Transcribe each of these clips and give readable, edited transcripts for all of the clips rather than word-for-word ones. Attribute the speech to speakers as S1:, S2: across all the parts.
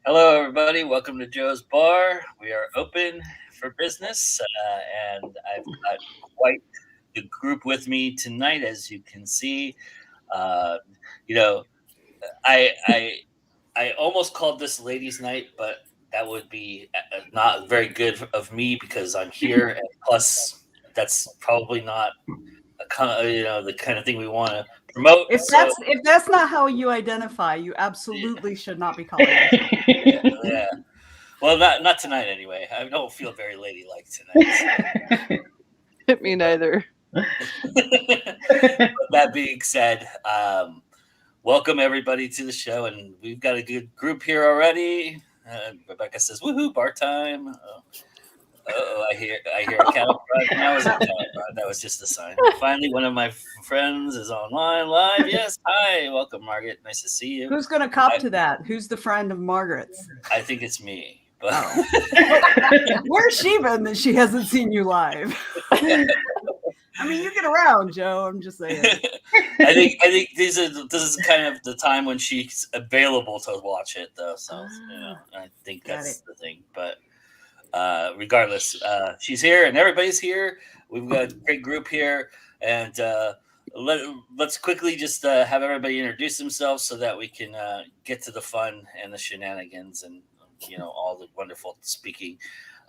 S1: Hello, everybody. Welcome to Joe's Bar. We are open for business, and I've got quite the group with me tonight, as you can see. Uh, you know, I almost called this ladies' night, but that would be not very good of me because I'm here, and plus, that's probably not the kind of thing we want to promote.
S2: If that's not how you identify, you absolutely should not be calling it.
S1: Yeah. Well, not tonight anyway. I don't feel very ladylike tonight.
S3: So. Me neither.
S1: That being said, welcome everybody to the show, and we've got a good group here already. Rebecca says, "Woohoo, bar time!" I hear a cattle prod. That was just a sign. Finally, one of my friends is online live. Yes, hi, welcome, Margaret. Nice to see you.
S2: Who's going to cop to that? Who's the friend of Margaret's?
S1: I think it's me. But
S2: where's she been that she hasn't seen you live? I mean, you get around, Joe. I'm just saying.
S1: I think this is kind of the time when she's available to watch it, though. So I think that's the thing. But regardless, she's here and everybody's here. We've got a great group here, and let's quickly just have everybody introduce themselves so that we can get to the fun and the shenanigans and all the wonderful speaking.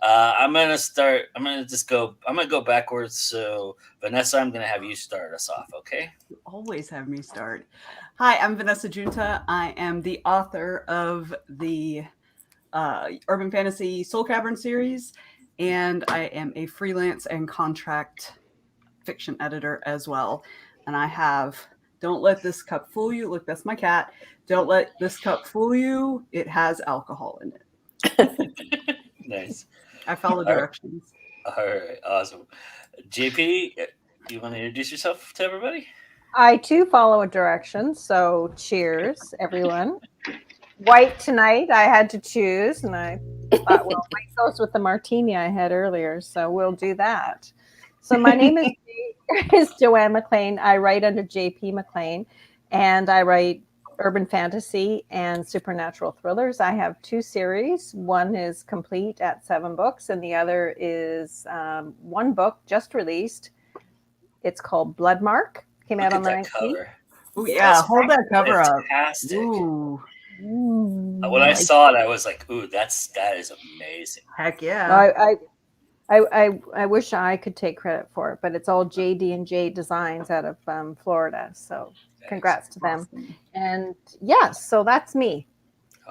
S1: I'm gonna go backwards. So Venessa, I'm gonna have you start us off, okay?
S2: You always have me start. Hi, I'm Venessa Giunta. I am the author of the Urban Fantasy Soul Cavern series, and I am a freelance and contract fiction editor as well. And I have Don't Let This Cup Fool You. Look, that's my cat. Don't Let This Cup Fool You. It has alcohol in it.
S1: Nice.
S2: I follow directions.
S1: All right, awesome. JP, you want to introduce yourself to everybody?
S4: I too follow directions, so cheers, everyone. White tonight, I had to choose, and I thought, well, white goes with the martini I had earlier, so we'll do that. So my name is Joanne McLean. I write under JP McLean, and I write urban fantasy and supernatural thrillers. I have 2 series. One is complete at 7 books, and the other is 1 book just released. It's called Bloodmark. Came out on the 19th.
S2: Oh yeah, hold that cover up.
S1: Fantastic.
S2: Ooh.
S1: When I saw it, I was like, "Ooh, that is amazing!"
S2: Heck yeah!
S4: I wish I could take credit for it, but it's all JD&J Designs out of Florida. So congrats to them.
S2: Awesome.
S4: And yes, so that's me.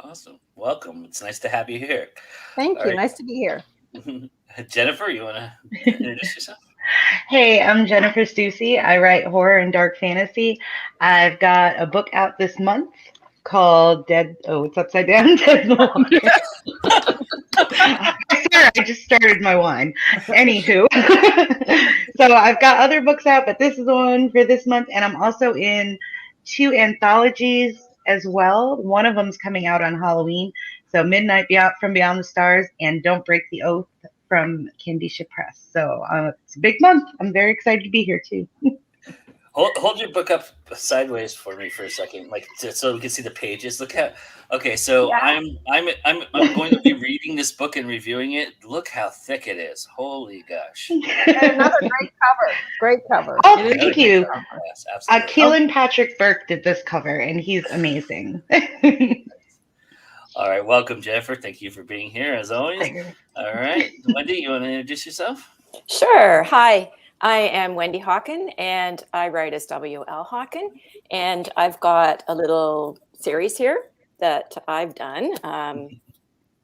S1: Awesome. Welcome. It's nice to have you here.
S4: Thank you. Right. Nice to be here.
S1: Jennifer, you want to introduce yourself?
S5: Hey, I'm Jennifer Soucy. I write horror and dark fantasy. I've got a book out this month called it's upside down. Dead in the Water. I just started my wine. Anywho. So I've got other books out, but this is the one for this month. And I'm also in 2 anthologies as well. One of them's coming out on Halloween. So Midnight from Beyond the Stars and Don't Break the Oath from Candisha Press. So it's a big month. I'm very excited to be here too.
S1: Hold your book up sideways for me for a second, so we can see the pages. Look at. Okay, so yeah. I'm going to be reading this book and reviewing it. Look how thick it is! Holy gosh!
S4: And another great cover. Great cover.
S5: Oh, thank you.
S1: Yes, absolutely.
S5: Keelan Patrick Burke did this cover, and he's amazing.
S1: All right, welcome, Jennifer. Thank you for being here as always. All right, Wendy, you want to introduce yourself?
S3: Sure. Hi, I am Wendy Hawkin, and I write as W.L. Hawkin. And I've got a little series here that I've done.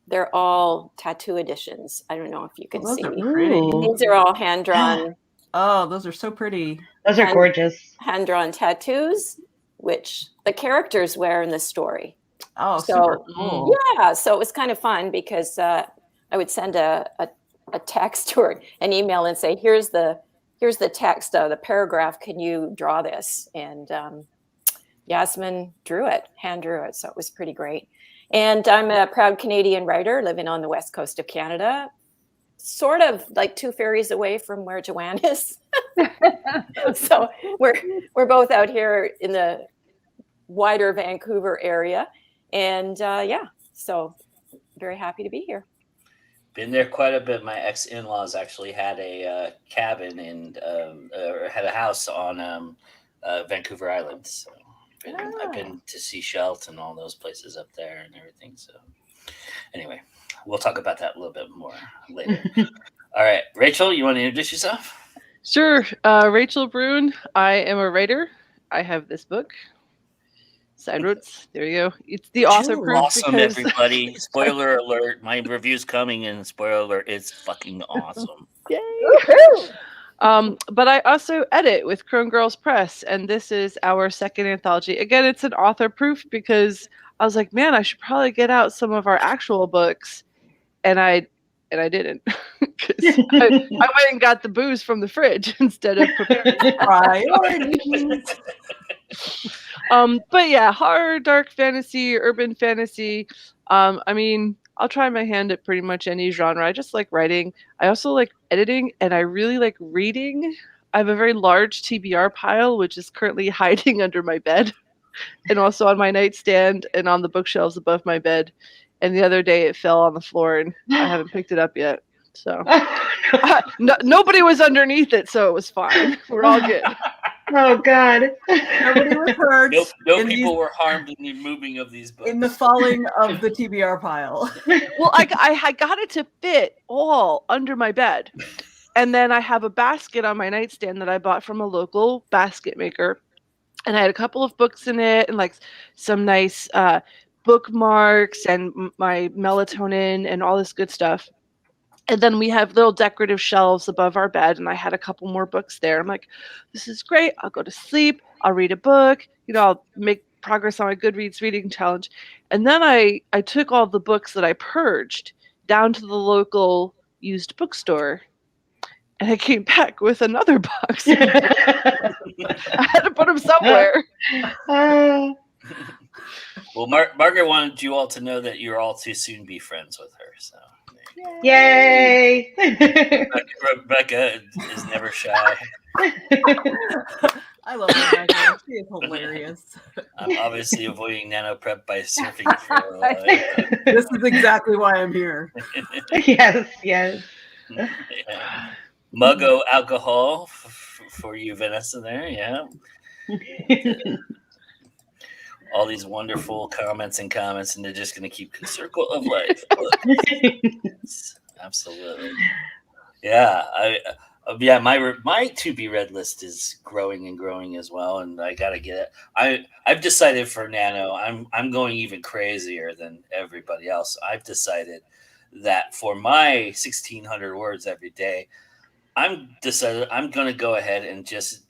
S3: They're all tattoo editions. I don't know if you can
S2: Those
S3: see.
S2: are pretty.
S3: These are all hand-drawn.
S2: Oh, those are so pretty.
S5: Those are gorgeous.
S3: Hand-drawn tattoos, which the characters wear in the story.
S2: Oh,
S3: So,
S2: super cool.
S3: Yeah, so it was kind of fun because I would send a text or an email and say, here's the text, the paragraph, can you draw this? And Yasmin hand drew it, so it was pretty great. And I'm a proud Canadian writer living on the west coast of Canada, sort of like 2 ferries away from where Joanne is. So we're both out here in the wider Vancouver area. And so very happy to be here.
S1: Been there quite a bit. My ex-in-laws actually had a cabin and or had a house on Vancouver Island. So I've been to Seychelles and all those places up there and everything. So anyway, we'll talk about that a little bit more later. All right, Rachel, you want to introduce yourself?
S6: Sure. Rachel Brune. I am a writer. I have this book. Side Roots. There you go. It's the author proof.
S1: Awesome, everybody. Spoiler alert. My review's coming and spoiler alert, it's fucking awesome.
S6: Yay. But I also edit with Crone Girls Press, and this is our second anthology. Again, it's an author proof because I was like, man, I should probably get out some of our actual books. And I didn't. Because I went and got the booze from the fridge instead of preparing.
S2: Priorities.
S6: But yeah, horror, dark fantasy, urban fantasy. I mean, I'll try my hand at pretty much any genre. I just like writing. I also like editing, and I really like reading. I have a very large TBR pile, which is currently hiding under my bed, and also on my nightstand and on the bookshelves above my bed. And the other day, it fell on the floor, and I haven't picked it up yet. So nobody was underneath it, so it was fine. We're all good.
S5: Oh God!
S2: Nobody was hurt.
S1: No people were harmed in the moving of these books.
S2: In the falling of the TBR pile.
S6: Well, I got it to fit all under my bed. And then I have a basket on my nightstand that I bought from a local basket maker. And I had a couple of books in it and like some nice bookmarks and my melatonin and all this good stuff. And then we have little decorative shelves above our bed, and I had a couple more books there. I'm like, this is great. I'll go to sleep. I'll read a book. I'll make progress on my Goodreads reading challenge. And then I took all the books that I purged down to the local used bookstore, and I came back with another box. I had to put them somewhere.
S1: Well, Margaret wanted you all to know that you're all to soon be friends with her. So.
S5: Yay!
S1: Rebecca is never shy.
S2: I love Rebecca. She is hilarious.
S1: I'm obviously avoiding nano prep by surfing for
S2: This is exactly why I'm here.
S5: Yes.
S1: Yeah. Muggo alcohol for you, Venessa. There, yeah. All these wonderful comments, and they're just going to keep Circle of Life. Absolutely. Yeah, my to be read list is growing and growing as well, and I got to get it. I've decided for Nano, I'm going even crazier than everybody else. I've decided that for my 1,600 words every day, I'm going to go ahead and just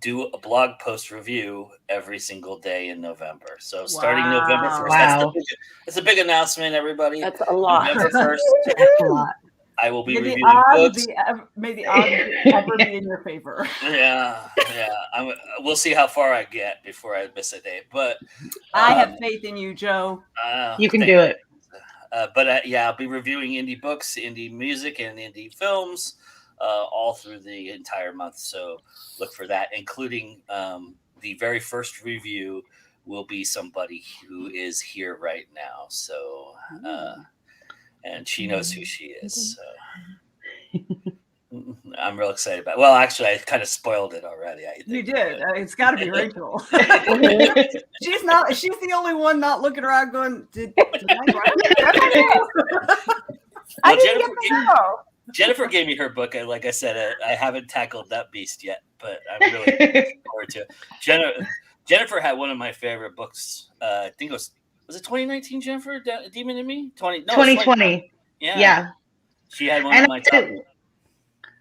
S1: do a blog post review every single day in November. So starting November 1st, that's a big announcement, everybody.
S3: That's a lot.
S1: November 1st, I will be reviewing books.
S2: May the odds ever be in your favor.
S1: Yeah. We'll see how far I get before I miss a day. But
S2: I have faith in you, Joe.
S5: You can do it.
S1: I'll be reviewing indie books, indie music, and indie films. All through the entire month. So look for that, including the very first review will be somebody who is here right now. So, and she knows who she is. So. All I'm real excited about. Well, actually, I kind of spoiled it already. I think.
S2: You did. It's got to be Rachel.
S3: Mhm.
S2: She's not. She's the only one not looking around going, "Did I write it?"
S4: I
S1: Well,
S4: didn't get to know.
S1: Jennifer gave me her book. And like I said, I haven't tackled that beast yet, but I'm really looking forward to it. Jennifer had one of my favorite books. I think it was it 2019, Jennifer? Demon in Me?
S5: 2020. Yeah.
S1: She had one
S5: And
S1: of my top.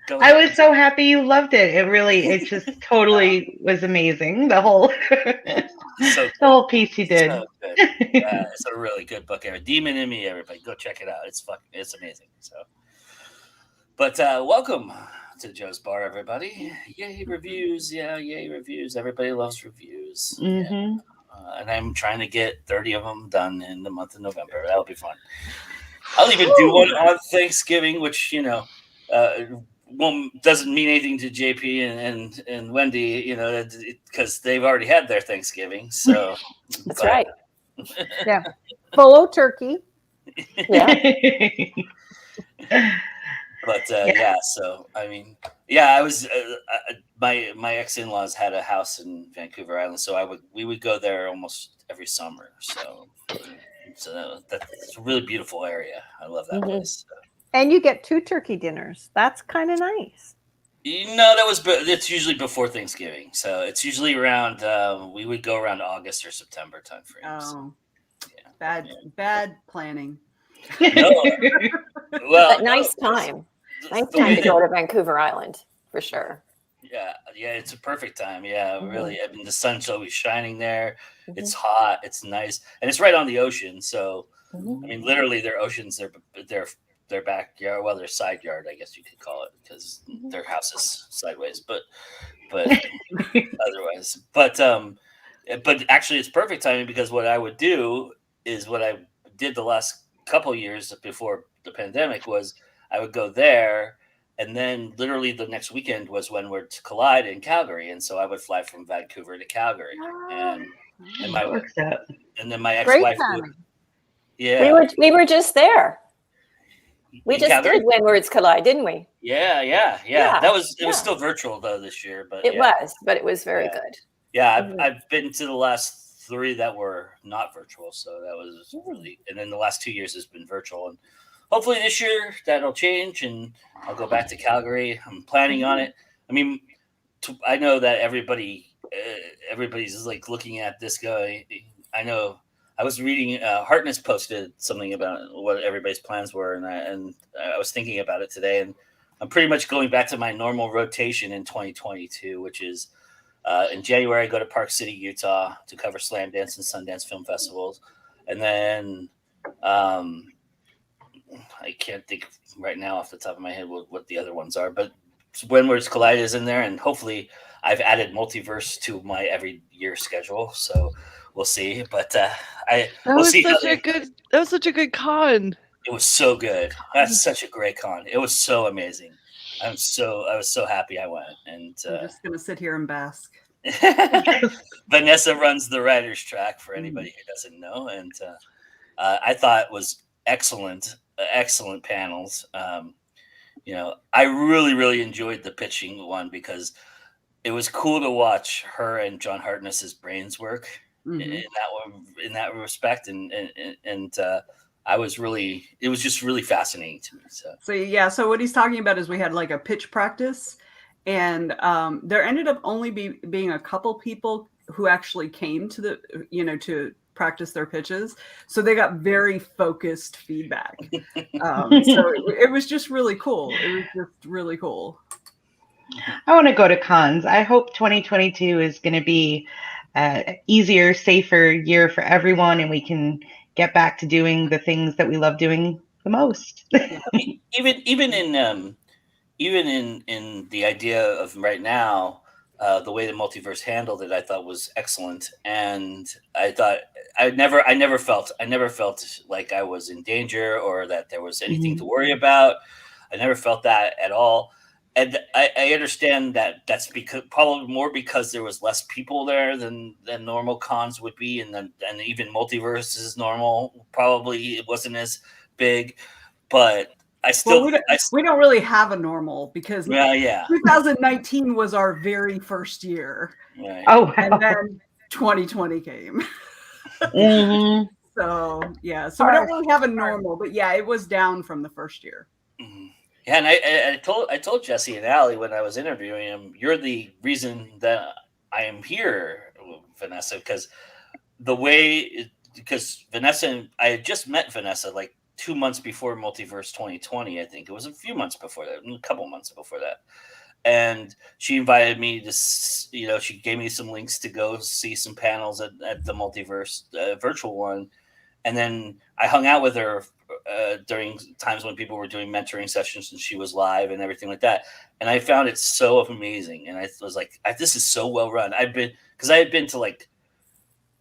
S1: Go
S5: I
S1: ahead.
S5: was so happy you loved it. It just totally was amazing. The whole
S1: So
S5: the whole piece you did.
S1: So good. It's a really good book. Demon in Me, everybody, go check it out. It's amazing. So, but welcome to Joe's Bar, everybody. Yay reviews! Yeah, yay reviews. Everybody loves reviews.
S5: Mm-hmm.
S1: And I'm trying to get 30 of them done in the month of November. That'll be fun. I'll even do one on Thanksgiving, which doesn't mean anything to JP and Wendy, because they've already had their Thanksgiving. So
S3: That's right.
S4: Yeah. Full turkey.
S3: Yeah.
S1: But yeah, so I mean, yeah, I was my ex-in-laws had a house in Vancouver Island, so we would go there almost every summer. So that's a really beautiful area. I love that place.
S4: And you get 2 turkey dinners. That's kind of nice.
S1: It's usually before Thanksgiving, so it's usually around. We would go around August or September timeframe.
S2: Oh, yeah. Bad planning.
S1: No, well,
S3: But nice time. Nice time to go to Vancouver Island for sure.
S1: Yeah, it's a perfect time. Yeah, really. I mean, the sun's always shining there. It's hot. It's nice, and it's right on the ocean. So, I mean, literally, their oceans, their backyard, well, their side yard, I guess you could call it, because their house is sideways. But otherwise, but actually, it's perfect timing, because what I would do is what I did the last couple years before the pandemic was I would go there. And then literally the next weekend was when we're to Collide in Calgary. And so I would fly from Vancouver to Calgary. And then my ex-wife would,
S3: we were just there. We just
S1: Calgary?
S3: did When Words Collide, didn't we?
S1: Yeah. It was still virtual though this year, but
S3: it was very good.
S1: Yeah, I've been to the last 3 that were not virtual, so that was really. And then the last 2 years has been virtual, and hopefully this year that'll change, and I'll go back to Calgary. I'm planning on it. I mean, I know that everybody's like looking at this guy. I know. I was reading. Hartness posted something about what everybody's plans were, and I was thinking about it today. And I'm pretty much going back to my normal rotation in 2022, which is in January I go to Park City, Utah, to cover Slam Dance and Sundance Film Festivals, and then I can't think right now off the top of my head what the other ones are, but When Words Collide is in there, and hopefully I've added multiverse to my every year schedule, so we'll see. But we'll see.
S6: That was such a good con.
S1: It was so good. That's such a great con. It was so amazing. I was so happy I went, and
S2: I'm just gonna sit here and bask.
S1: Venessa runs the writer's track for anybody who doesn't know, and I thought it was excellent panels. I really enjoyed the pitching one, because it was cool to watch her and John Hartness's brains work in that respect, and it was just really fascinating to me.
S2: So what he's talking about is we had like a pitch practice, and there ended up only being a couple people who actually came to to practice their pitches, so they got very focused feedback. So it was just really cool. It was just really cool.
S5: I want to go to cons. I hope 2022 is going to be easier, safer year for everyone, and we can get back to doing the things that we love doing the most.
S1: even in the idea of right now, the way the multiverse handled it, I thought was excellent, and I thought I never felt like I was in danger or that there was anything to worry about. I never felt that at all. And I understand that that's probably more because there was less people there than normal cons would be, and even multiverse is normal. Probably it wasn't as big, but still,
S2: we don't really have a normal because
S1: yeah.
S2: 2019 was our very first year.
S1: Right.
S5: Oh, wow.
S2: And then 2020 came.
S5: Mhm.
S2: So yeah, so we don't really have a normal, but yeah, it was down from the first year.
S1: Mm-hmm. Yeah, and I told Jesse and Allie when I was interviewing him, you're the reason that I am here, Venessa, because Venessa and I had just met Venessa like 2 months before Multiverse 2020. I think it was a few months before that, a couple months before that. And she invited me to, she gave me some links to go see some panels at the Multiverse virtual one. And then I hung out with her during times when people were doing mentoring sessions and she was live and everything like that. And I found it so amazing. And I was like, this is so well run. I had been to like,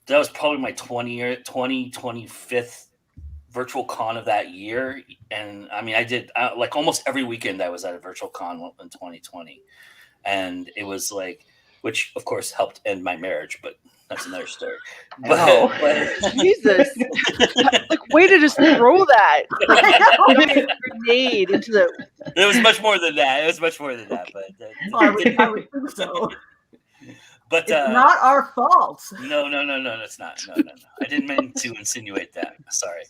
S1: that was probably my 25th virtual con of that year. And I mean, I did like almost every weekend I was at a virtual con in 2020. And it was like, which of course helped end my marriage, but that's another story. But
S6: Jesus, like way to just throw that grenade into the.
S1: It was much more than that. But
S2: I would think so.
S1: But
S2: it's not our fault.
S1: No, it's not. No. I didn't mean to insinuate that. Sorry.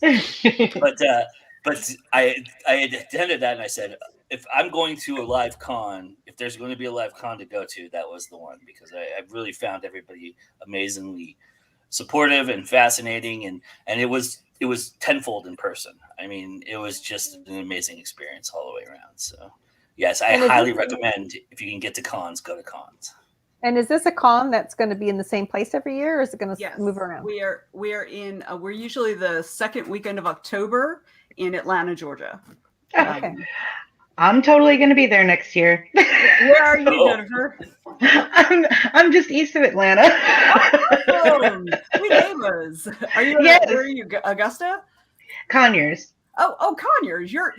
S1: But I had attended that and I said, if I'm going to a live con, if there's going to be a live con to go to, that was the one, because I really found everybody amazingly supportive and fascinating, and it was tenfold in person. I mean, it was just an amazing experience all the way around. So yes, I highly recommend, if you can get to cons, go to cons.
S4: And is this a con that's going to be in the same place every year, or is it going to move around?
S2: We are in. We're usually the second weekend of October in Atlanta, Georgia.
S4: Okay.
S5: I'm totally going to be there next year.
S2: Where are you, Jennifer?
S5: I'm just east of Atlanta.
S2: We neighbors. Are you?
S5: Yes.
S2: Where are you, Augusta?
S5: Conyers.
S2: Oh, Conyers. You're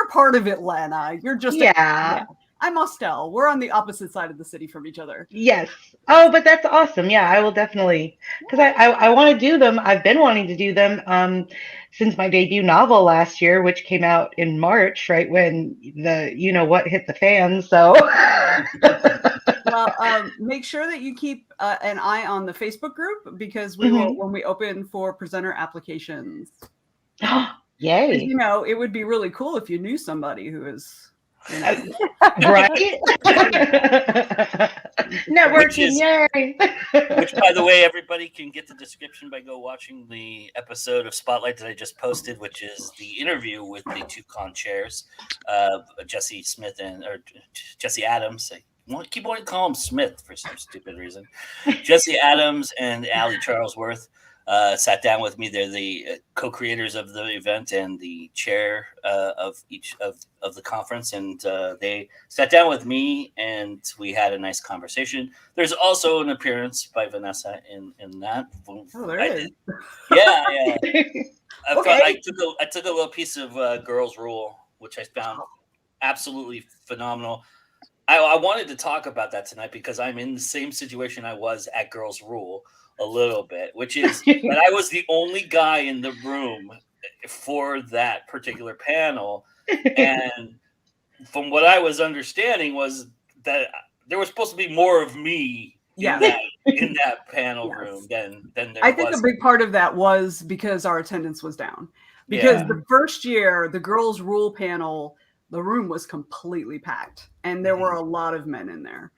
S2: part of Atlanta. You're just
S5: yeah.
S2: I'm Austell. We're on the opposite side of the city from each other.
S5: Yes. Oh, but that's awesome. Yeah, I will definitely, because I want to do them. I've been wanting to do them since my debut novel last year, which came out in March, right when the what hit the fan. So.
S2: Well, make sure that you keep an eye on the Facebook group, because we will, when we open for presenter applications.
S5: Yay!
S2: It would be really cool if you knew somebody who is.
S5: Right? Networking, yay!
S1: Which, by the way, everybody can get the description by watching the episode of Spotlight that I just posted, which is the interview with the two con chairs, Jesse Smith or Jesse Adams. I keep wanting to call him Smith for some stupid reason. Jesse Adams and Allie Charlesworth sat down with me. They're the co-creators of the event and the chair of each of the conference, and they sat down with me and we had a nice conversation. There's also an appearance by Venessa in that.
S2: Oh, there it is.
S1: Yeah.
S2: Okay.
S1: I took a little piece of Girls Rule, which I found absolutely phenomenal. I wanted to talk about that tonight because I'm in the same situation I was at Girls Rule a little bit, which is that I was the only guy in the room for that particular panel. And from what I was understanding was that there was supposed to be more of me in that panel room than there was.
S2: I think a big part of that was because our attendance was down. Because the first year, the Girls Rule panel, the room was completely packed, and there were a lot of men in there,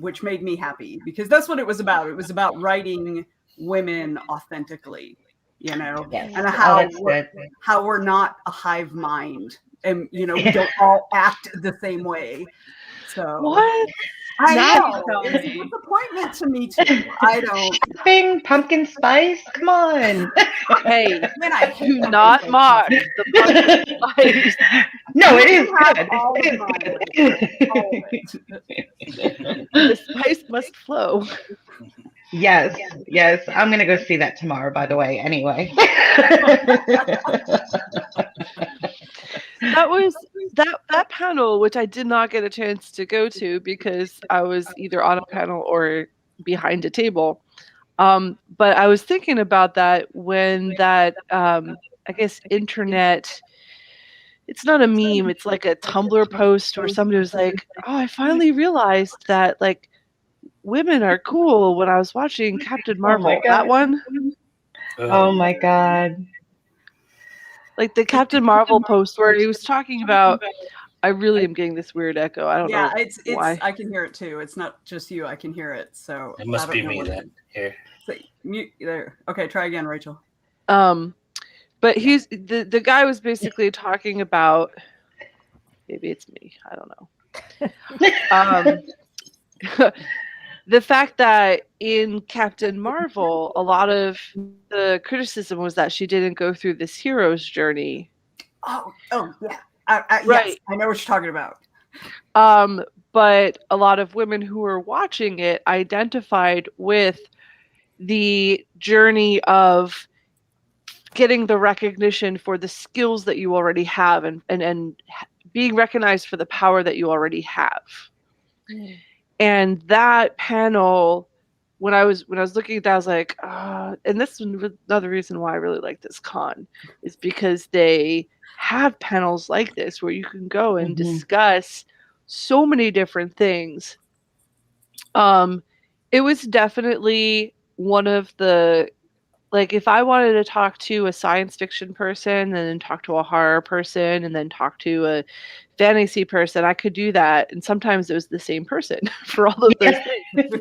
S2: which made me happy, because that's what it was about. It was about writing women authentically, and how we're not a hive mind, and we don't all act the same way. So
S6: what?
S2: I know. It's a disappointment to me too. I don't.
S5: Shopping, pumpkin spice. Come on.
S6: Hey,
S2: I
S6: do not mock the pumpkin spice.
S5: No, it is
S6: good. The spice must flow.
S5: Yes. I'm gonna go see that tomorrow, by the way. Anyway.
S6: That was that panel, which I did not get a chance to go to because I was either on a panel or behind a table. But I was thinking about that when that I guess internet it's not a meme. It's like a Tumblr post where somebody was like, "Oh, I finally realized that like women are cool when I was watching Captain Marvel."
S5: God.
S6: That one,
S5: Oh my God.
S6: like the Captain Marvel post where he was talking about. I really am getting this weird echo. I don't know
S2: it's
S6: why.
S2: I can hear it too. It's not just you. I can hear it. So
S1: It must
S2: I don't
S1: be
S2: know
S1: me
S2: what
S1: then. Here.
S2: So, mute there. Okay, try again, Rachel.
S6: But he's the guy was basically talking about, maybe it's me, I don't know. The fact that in Captain Marvel, a lot of the criticism was that she didn't go through this hero's journey.
S2: Oh yeah.
S6: Right.
S2: Yes, I know what you're talking about.
S6: But a lot of women who were watching it identified with the journey of getting the recognition for the skills that you already have and being recognized for the power that you already have. And that panel, when I was looking at that, I was like, and this is another reason why I really like this con, is because they have panels like this where you can go and discuss so many different things. It was definitely one of the, like, if I wanted to talk to a science fiction person and then talk to a horror person and then talk to a fantasy person, I could do that. And sometimes it was the same person for all of those things.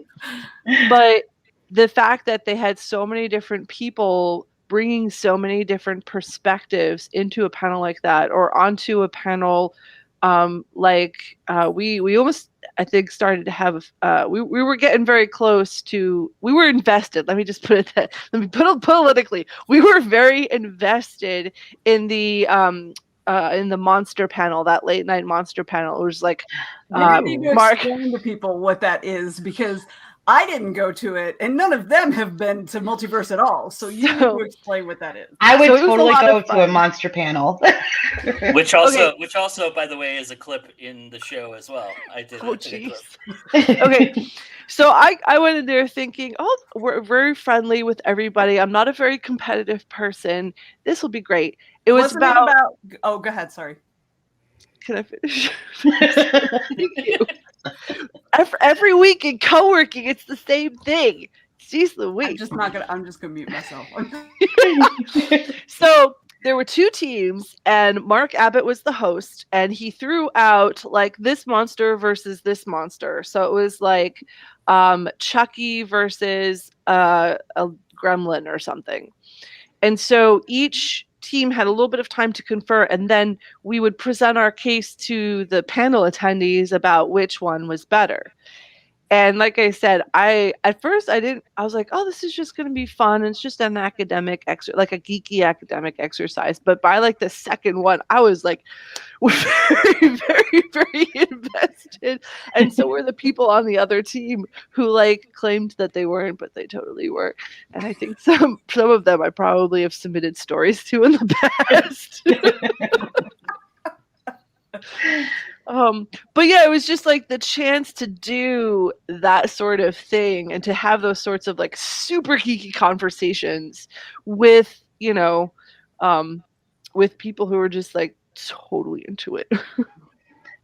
S6: But the fact that they had so many different people bringing so many different perspectives into a panel like that, or onto a panel we almost, I think, started to have we were getting very close to, we were invested, let me just put it that, let me put it politically, we were very invested in the monster panel, that late night monster panel. It was like
S2: You need to explain to people what that is, because I didn't go to it, and none of them have been to Multiverse at all. So you need to explain what that is.
S5: I would totally go to a monster panel.
S1: Which also, by the way, is a clip in the show as well. I did.
S6: Oh, jeez. Okay, so I went in there thinking, we're very friendly with everybody. I'm not a very competitive person. This will be great. It was about.
S2: Oh, go ahead. Sorry.
S6: Can I finish? Thank you. Every week in co-working, it's the same thing. Jeez Louise.
S2: I'm just gonna mute myself.
S6: So there were two teams, and Mark Abbott was the host, and he threw out like this monster versus this monster. So it was like Chucky versus a gremlin or something. And so each team had a little bit of time to confer, and then we would present our case to the panel attendees about which one was better. And like I said, at first I was like, oh, this is just going to be fun. It's just an academic like a geeky academic exercise. But by like the second one, I was like very, very, very invested. And so were the people on the other team who like claimed that they weren't, but they totally were. And I think some of them I probably have submitted stories to in the past. But yeah, it was just like the chance to do that sort of thing and to have those sorts of like super geeky conversations with, with people who are just like totally into it.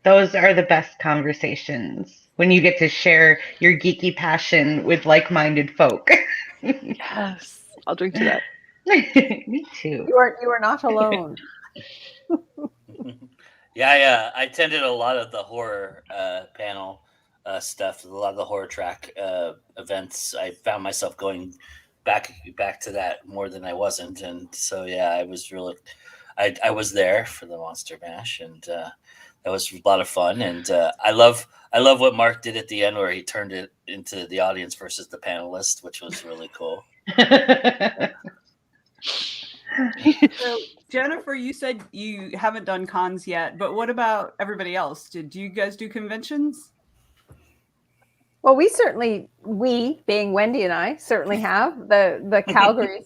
S5: Those are the best conversations, when you get to share your geeky passion with like-minded folk.
S6: Yes, I'll drink to that.
S5: Me too.
S4: You are not alone.
S1: Yeah, I attended a lot of the horror panel stuff, a lot of the horror track events. I found myself going back to that more than I wasn't, and so yeah, I was really, I was there for the Monster Mash, and that was a lot of fun. And I love what Mark did at the end, where he turned it into the audience versus the panelists, which was really cool.
S2: So, Jennifer, you said you haven't done cons yet, but what about everybody else? Did you guys do conventions?
S4: Well, we being Wendy and I certainly have the Calgary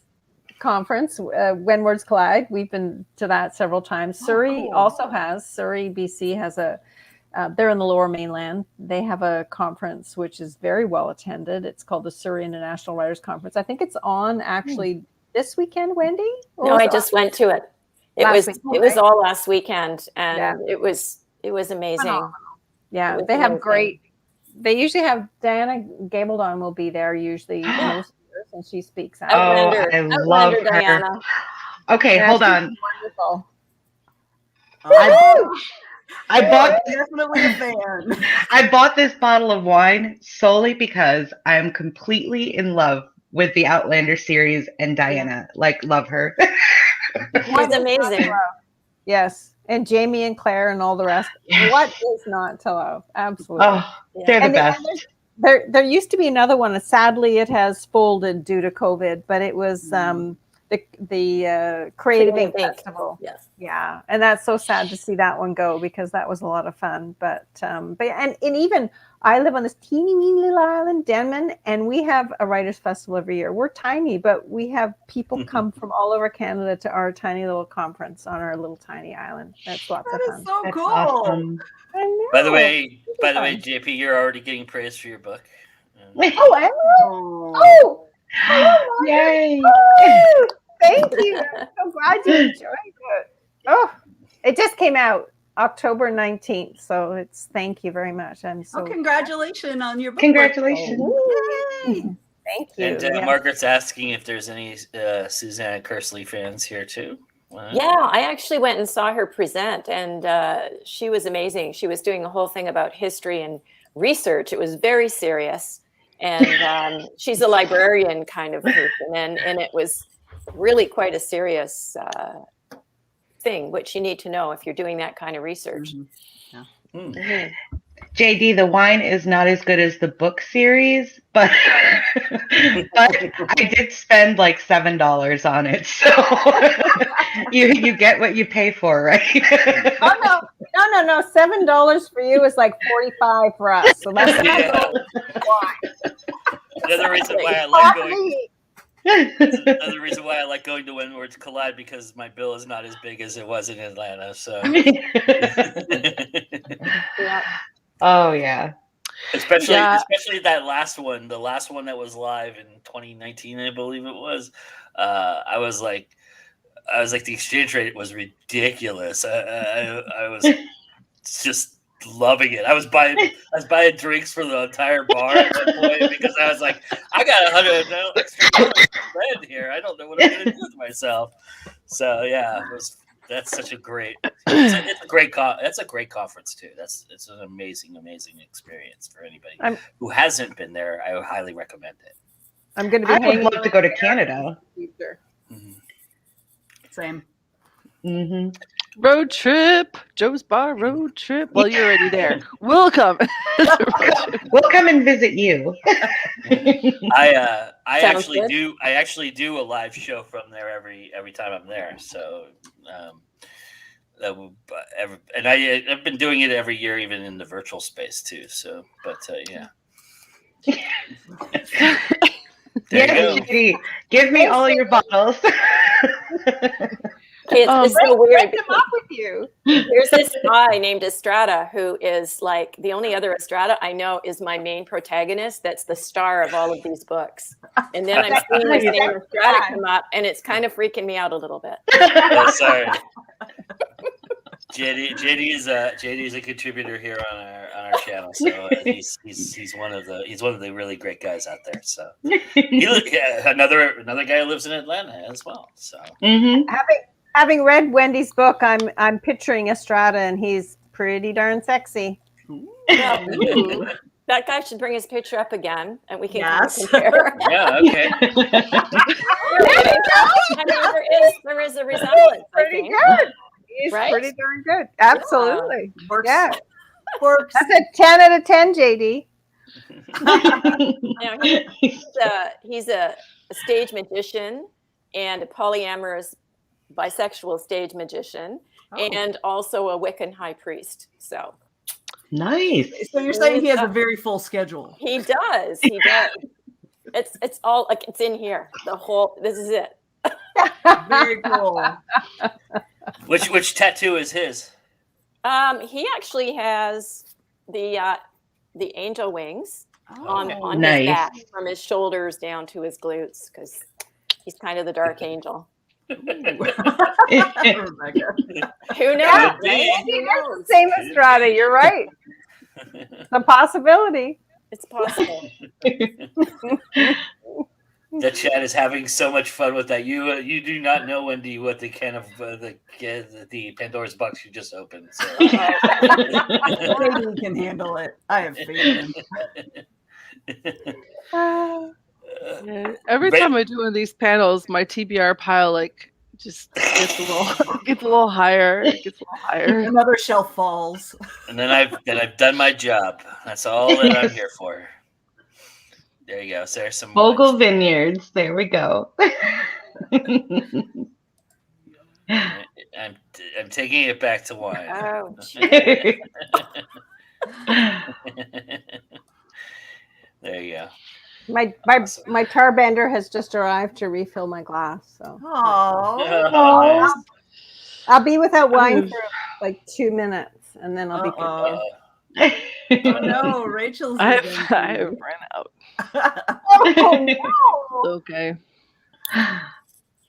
S4: conference, When Words Collide. We've been to that several times. Surrey also has. Surrey, BC has they're in the Lower Mainland. They have a conference which is very well attended. It's called the Surrey International Writers Conference. I think it's on actually this weekend, Wendy?
S3: No, I just went to it. It
S4: Last
S3: was
S4: weekend,
S3: it was
S4: right?
S3: all last weekend, and
S4: Yeah.
S3: it was amazing.
S4: Phenomenal. Yeah,
S3: It
S4: they
S3: was
S4: have
S3: amazing.
S4: great. They usually have Diana Gabaldon will be there usually most years, and she speaks.
S5: Oh,
S3: Outlander,
S5: I love
S3: Outlander
S5: her.
S3: Diana.
S5: Okay,
S4: Yeah,
S5: hold
S4: she's
S5: on.
S4: wonderful.
S5: I bought
S2: Definitely a fan.
S5: I bought this bottle of wine solely because I am completely in love with the Outlander series and Diana. Like, love her.
S3: She's amazing.
S4: Yes, and Jamie and Claire and all the rest.
S5: Yes.
S4: What is not to love? Absolutely.
S5: Oh, they're the
S4: And
S5: best.
S4: there used to be another one. And sadly, it has folded due to COVID. But it was the Creative Ink Festival.
S3: Yes.
S4: Yeah, and that's so sad to see that one go because that was a lot of fun. But and even I live on this teeny weeny little island, Denman, and we have a writers' festival every year. We're tiny, but we have people come from all over Canada to our tiny little conference on our little tiny island. That's lots
S2: That
S4: of
S2: is
S4: fun.
S2: so
S5: That's
S2: cool.
S5: awesome.
S4: I know.
S1: By the way,
S4: fun.
S1: JP, you're already getting praise for your book.
S4: Oh, Emma!
S2: Oh.
S4: Oh,
S5: Yay!
S4: oh, thank you. I'm so glad you enjoyed it. Oh, it just came out October 19th, so it's thank you very much. I'm so
S2: Congratulations on your book.
S5: Congratulations.
S2: Yay.
S4: thank you.
S1: And
S4: Yeah.
S1: Margaret's asking if there's any Susanna Kersley fans here too. Wow.
S3: Yeah, I actually went and saw her present, and she was amazing. She was doing a whole thing about history and research. It was very serious, and she's a librarian kind of person, and it was really quite a serious thing, which you need to know if you're doing that kind of research.
S5: JD, the wine is not as good as the book series, but I did spend like $7 on it, so you get what you pay for, right?
S4: Oh no! $7 for you is like $45 for us. So that's
S1: Another reason why I like going. Another reason why I like going to Windward's Collide because my bill is not as big as it was in Atlanta. So.
S3: Yeah.
S5: Oh yeah.
S1: Especially that last one, the last one that was live in 2019, I believe it was. I was like, the exchange rate was ridiculous. I was just loving it. I was buying drinks for the entire bar at one point because I was like, I got $100 extra spend here. I don't know what I'm gonna do with myself. So yeah, that's such a great. It's a great that's a great conference too. It's an amazing experience for anybody who hasn't been there. I would highly recommend it.
S4: I'm going to be.
S5: I would love to go to Canada.
S2: Mm-hmm. Same.
S5: Mm-hmm.
S6: Road trip, Joe's Bar road trip. Well, you're already there. We'll come.
S5: We'll come and visit you.
S1: I actually
S3: good.
S1: do. I actually do a live show from there every time I'm there. So, and I've been doing it every year, even in the virtual space too. So, but yeah.
S5: Yes, JD, give me all your bottles.
S3: It's so weird.
S4: Them up with you.
S3: There's this guy named Estrada who is like the only other Estrada I know is my main protagonist. That's the star of all of these books. And then I'm seeing this name Estrada come up, and it's kind of freaking me out a little bit.
S1: Oh, sorry. JD is a contributor here on our channel, so he's one of the really great guys out there. So another guy who lives in Atlanta as well. So
S4: Having read Wendy's book, I'm picturing Estrada, and he's pretty darn sexy.
S3: That guy should bring his picture up again, and we can
S2: compare.
S1: Yeah, okay.
S3: I mean, there is a resemblance.
S4: Pretty good. He's pretty darn good. Absolutely. Yeah.
S2: Works.
S4: That's a 10 out of 10, JD.
S3: He's a stage magician and a polyamorous bisexual stage magician, and also a Wiccan high priest. So
S5: nice.
S2: So you're saying he has a very full schedule.
S3: He does. It's all like it's in here. This is it.
S2: Very cool.
S1: Which tattoo is his?
S3: He actually has the angel wings on
S5: nice.
S3: his back, from his shoulders down to his glutes, because he's kind of the dark angel.
S2: Rebecca.
S3: Who knows?
S4: Yeah,
S3: right?
S4: maybe
S3: Who
S4: that's the
S3: knows?
S4: same as Strata. You're right. It's a possibility.
S3: It's possible.
S1: The chat is having so much fun with that. You do not know, Wendy, what the can of the Pandora's box you just opened. So.
S2: Maybe we can handle it. I have faith in him.
S6: Yeah, every time I do one of these panels, my TBR pile just gets a little higher. It gets a little higher.
S2: Another shelf falls.
S1: And then I've done my job. That's all that I'm here for. There you go. So there's some
S5: Vogel
S1: wines.
S5: Vineyards. There we go.
S1: I'm taking it back to wine.
S3: Oh,
S1: There you go.
S4: My tarbender has just arrived to refill my glass, so
S2: Oh,
S4: I'll be without wine for like 2 minutes, and then I'll be good.
S2: Oh no, Rachel's.
S6: I have ran out.
S4: Oh no!
S6: Okay.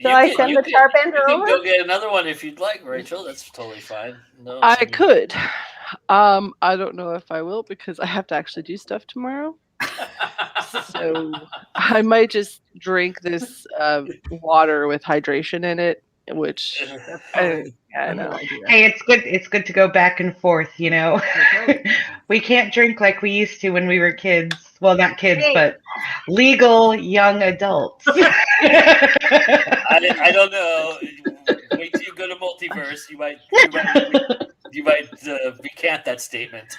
S4: Should I send the tarbender
S1: You can
S4: over?
S1: go get another one if you'd like, Rachel. That's totally fine. No,
S6: I could. I don't know if I will because I have to actually do stuff tomorrow. So I might just drink this water with hydration in it, which I know.
S5: Hey, it's good to go back and forth, you know. We can't drink like we used to when we were kids. Well, not kids, but legal young adults.
S1: I don't know. Wait till you go to multiverse. You might recant that statement.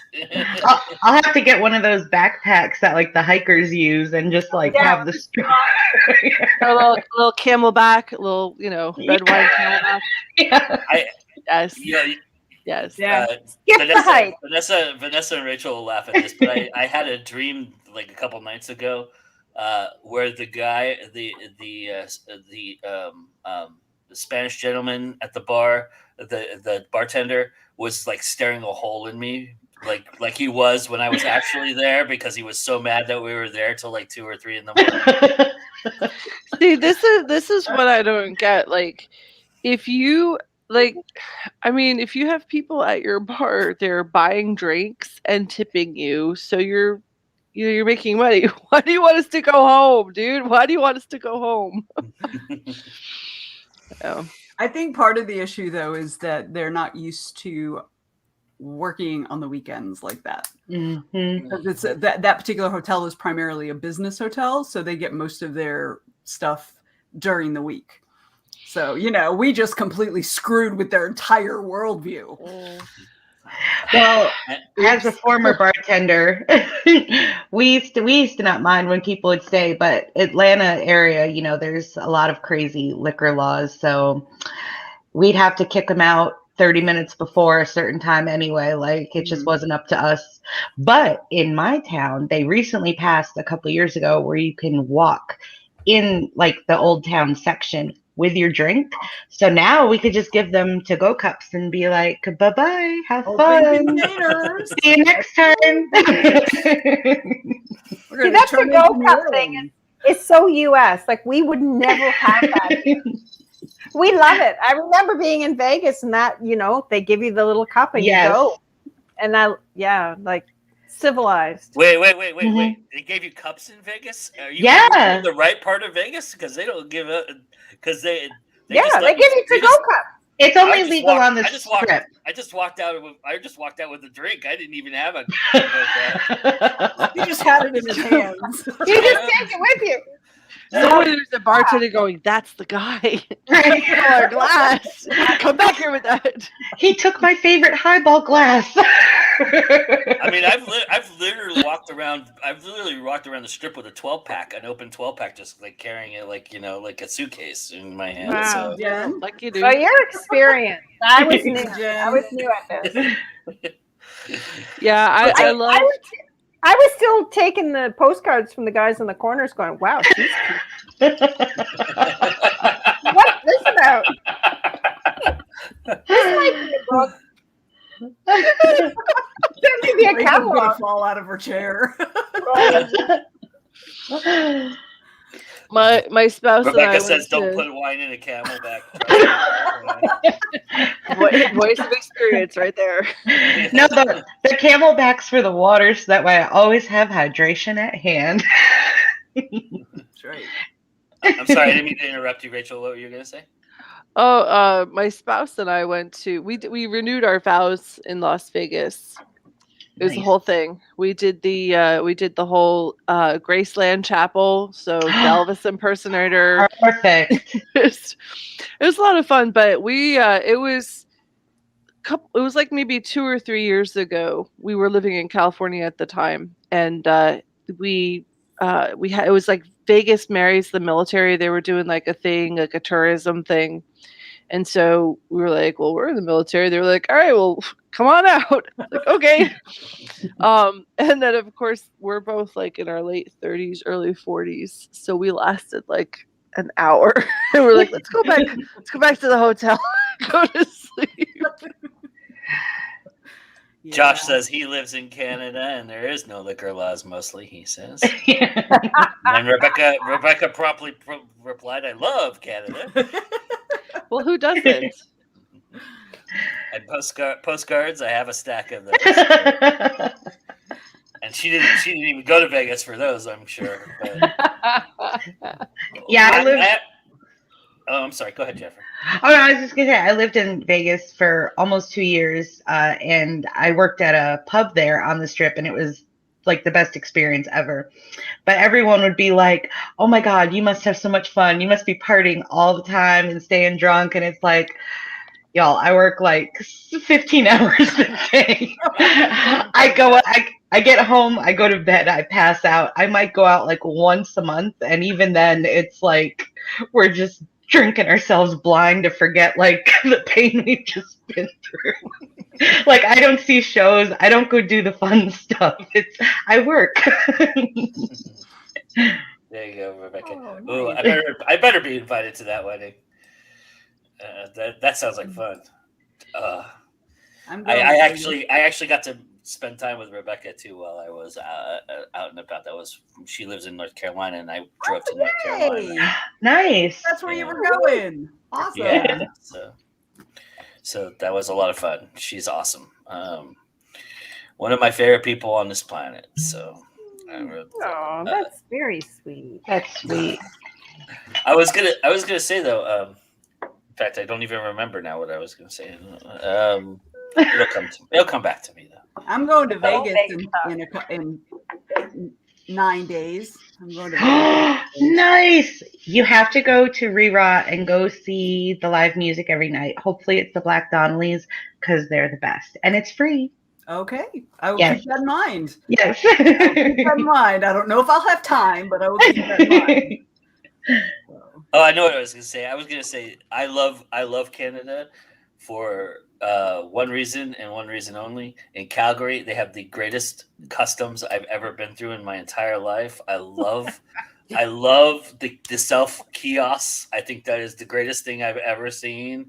S5: I'll have to get one of those backpacks that like the hikers use and just have the straw.
S6: A little camelback, a little red wine camelback.
S5: Yeah.
S6: Yes.
S1: Yeah.
S6: Yes.
S4: Yeah. Skip the hike.
S1: Vanessa and Rachel will laugh at this, but I had a dream like a couple nights ago where the guy, the Spanish gentleman at the bar, the bartender was like staring a hole in me, like he was when I was actually there because he was so mad that we were there till like 2 or 3 in the morning.
S6: See, this is what I don't get. Like, if you if you have people at your bar, they're buying drinks and tipping you, so you're making money. Why do you want us to go home, dude? Why do you want us to go home?
S2: I think part of the issue though is that they're not used to working on the weekends like that.
S5: Mm-hmm.
S2: Because it's that particular hotel is primarily a business hotel, so they get most of their stuff during the week. So, we just completely screwed with their entire worldview.
S5: Well, as a former bartender, we used to not mind when people would stay, but Atlanta area, there's a lot of crazy liquor laws. So we'd have to kick them out 30 minutes before a certain time anyway. Like it just wasn't up to us. But in my town, they recently passed a couple of years ago where you can walk in like the old town section with your drink. So now we could just give them to-go cups and be like, bye-bye, have fun. See you next time.
S4: See, that's the go cup thing. It's so US. Like we would never have that here. We love it. I remember being in Vegas and that, they give you the little cup and you go. And like civilized.
S1: Wait. They gave you cups in Vegas? Are you in the right part of Vegas? Because they don't give up. Because they
S4: give you to-go cup.
S5: It's only legal on the strip.
S1: I just walked out with a drink. I didn't even have a cup.
S2: He just had it in his hands.
S4: You just take it with you.
S6: Somewhere there's a bartender going, that's the guy. Our glass. Come back here with that.
S5: He took my favorite highball glass.
S1: I mean, I've literally walked around the strip with a 12-pack, an open 12-pack, just like carrying it like a suitcase in my hand.
S4: Wow.
S1: So.
S6: Like you do.
S4: So your experience. I was new at this.
S6: Yeah, I love.
S4: I was still taking the postcards from the guys in the corners going, wow, she's cute. What's this about? This might be a book. There may be a catalog.
S2: Fall out of her chair.
S6: My spouse and I
S1: Rebecca
S6: went
S1: says, "Don't
S6: to
S1: put wine in a Camelback."
S6: voice of experience right there.
S5: No, the Camelback's for the water, so that way I always have hydration at hand.
S2: That's right.
S1: I'm sorry, I didn't mean to interrupt you, Rachel. What were you gonna say?
S6: Oh, my spouse and I went to we renewed our vows in Las Vegas. It was the
S5: Nice.
S6: whole thing. We did the whole Graceland Chapel, so the Elvis impersonator.
S5: Perfect.
S6: it was a lot of fun, but it was like maybe 2 or 3 years ago. We were living in California at the time, and we had it was like Vegas marries the military. They were doing like a thing, like a tourism thing. And so we were like, well, we're in the military. They were like, all right, well, come on out. Like, okay. And then of course we're both like in our late 30s, early 40s. So we lasted like an hour. And we're like, let's go back to the hotel. Go to sleep.
S1: Josh says he lives in Canada and there is no liquor laws. Mostly, he says. And Rebecca promptly replied, "I love Canada."
S6: Well, who doesn't?
S1: And postcards, I have a stack of those. And she didn't even go to Vegas for those, I'm sure. But
S5: Yeah,
S1: I'm sorry. Go ahead, Jennifer.
S5: Oh, no, I was just gonna say I lived in Vegas for almost 2 years, and I worked at a pub there on the Strip, and it was like the best experience ever. But everyone would be like, "Oh my God, you must have so much fun! You must be partying all the time and staying drunk." And it's like, y'all, I work like 15 hours a day. I get home, I go to bed, I pass out. I might go out like once a month, and even then, it's like we're just drinking ourselves blind to forget like the pain we've just been through. Like I don't see shows, I don't go do the fun stuff. I work.
S1: There you go, Rebecca.
S2: Oh,
S1: Ooh,
S2: nice.
S1: I better be invited to that wedding. That sounds like fun. I actually got to spend time with Rebecca too while I was out and about. She lives in North Carolina, and I drove to North Carolina.
S5: Nice.
S2: That's where you were going. Awesome.
S1: Yeah, so that was a lot of fun. She's awesome. One of my favorite people on this planet. So,
S4: Oh, that's very sweet.
S5: That's sweet.
S1: I was gonna say though. In fact, I don't even remember now what I was gonna say. It'll come back to me though.
S2: I'm going to Vegas in 9 days. I'm going to Vegas.
S5: Nice. You have to go to Rerot and go see the live music every night. Hopefully it's the Black Donnellys because they're the best. And it's free.
S2: Okay. I will
S5: Yes.
S2: keep that in mind.
S5: Yes.
S2: Keep that in mind. I don't know if I'll have time, but I will keep that in mind.
S1: Oh, I know what I was gonna say. I was gonna say I love Canada for one reason and one reason only. In Calgary, they have the greatest customs I've ever been through in my entire life. I love the self kiosks. I think that is the greatest thing I've ever seen.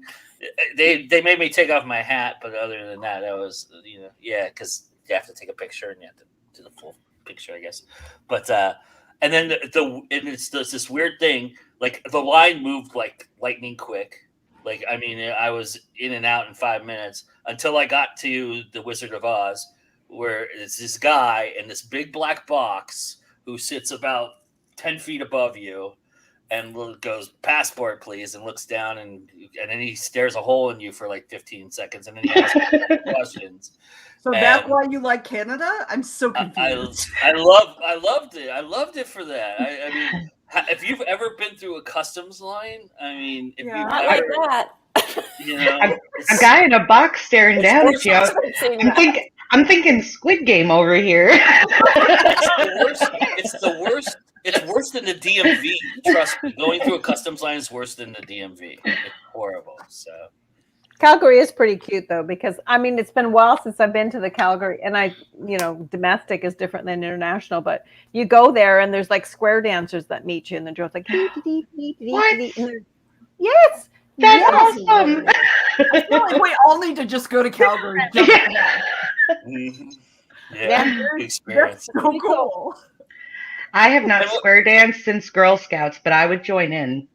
S1: They made me take off my hat, but other than that, was because you have to take a picture and you have to do the full picture, I guess. But and then it's this weird thing. Like the line moved like lightning quick. Like, I mean, I was in and out in 5 minutes until I got to the Wizard of Oz, where it's this guy in this big black box who sits about 10 feet above you and goes, "Passport, please," and looks down and then he stares a hole in you for like 15 seconds and then he asks questions.
S2: So that's why you like Canada? I'm so confused.
S1: I loved it. I loved it for that. I mean, if you've ever been through a customs line, I mean, if
S2: Yeah.
S1: you've
S3: Not
S1: ever,
S3: like that.
S1: you know,
S5: A guy in a box staring down at you.
S3: Seeing that.
S5: I'm thinking Squid Game over here.
S1: it's the worst. It's worse than the DMV. Trust me, going through a customs line is worse than the DMV. It's horrible. So
S4: Calgary is pretty cute though, because I mean, it's been a while since I've been to the Calgary, and domestic is different than international, but you go there and there's like square dancers that meet you and the girls like,
S5: What?
S4: yes,
S5: That's
S4: yes.
S5: awesome.
S2: I feel like we all need to just go to Calgary. Just for that.
S1: yeah,
S4: Yeah.
S1: experience.
S2: That's so cool.
S5: I have not square danced since Girl Scouts, but I would join in.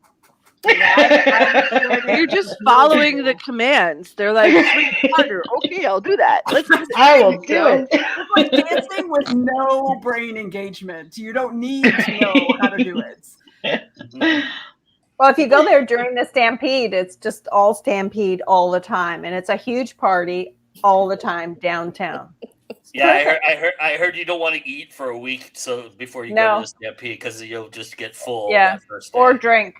S6: You're just following the commands. They're like, swing harder. Okay, I'll do that. Let's do
S5: I will do
S6: so.
S5: it.
S2: It's like dancing with no brain engagement. You don't need to know how to do it.
S4: Well, if you go there during the Stampede, it's just all Stampede all the time, and it's a huge party all the time downtown.
S1: Yeah, I heard you don't want to eat for a week so before you go to the Stampede because you'll just get full that first day.
S4: Or drink.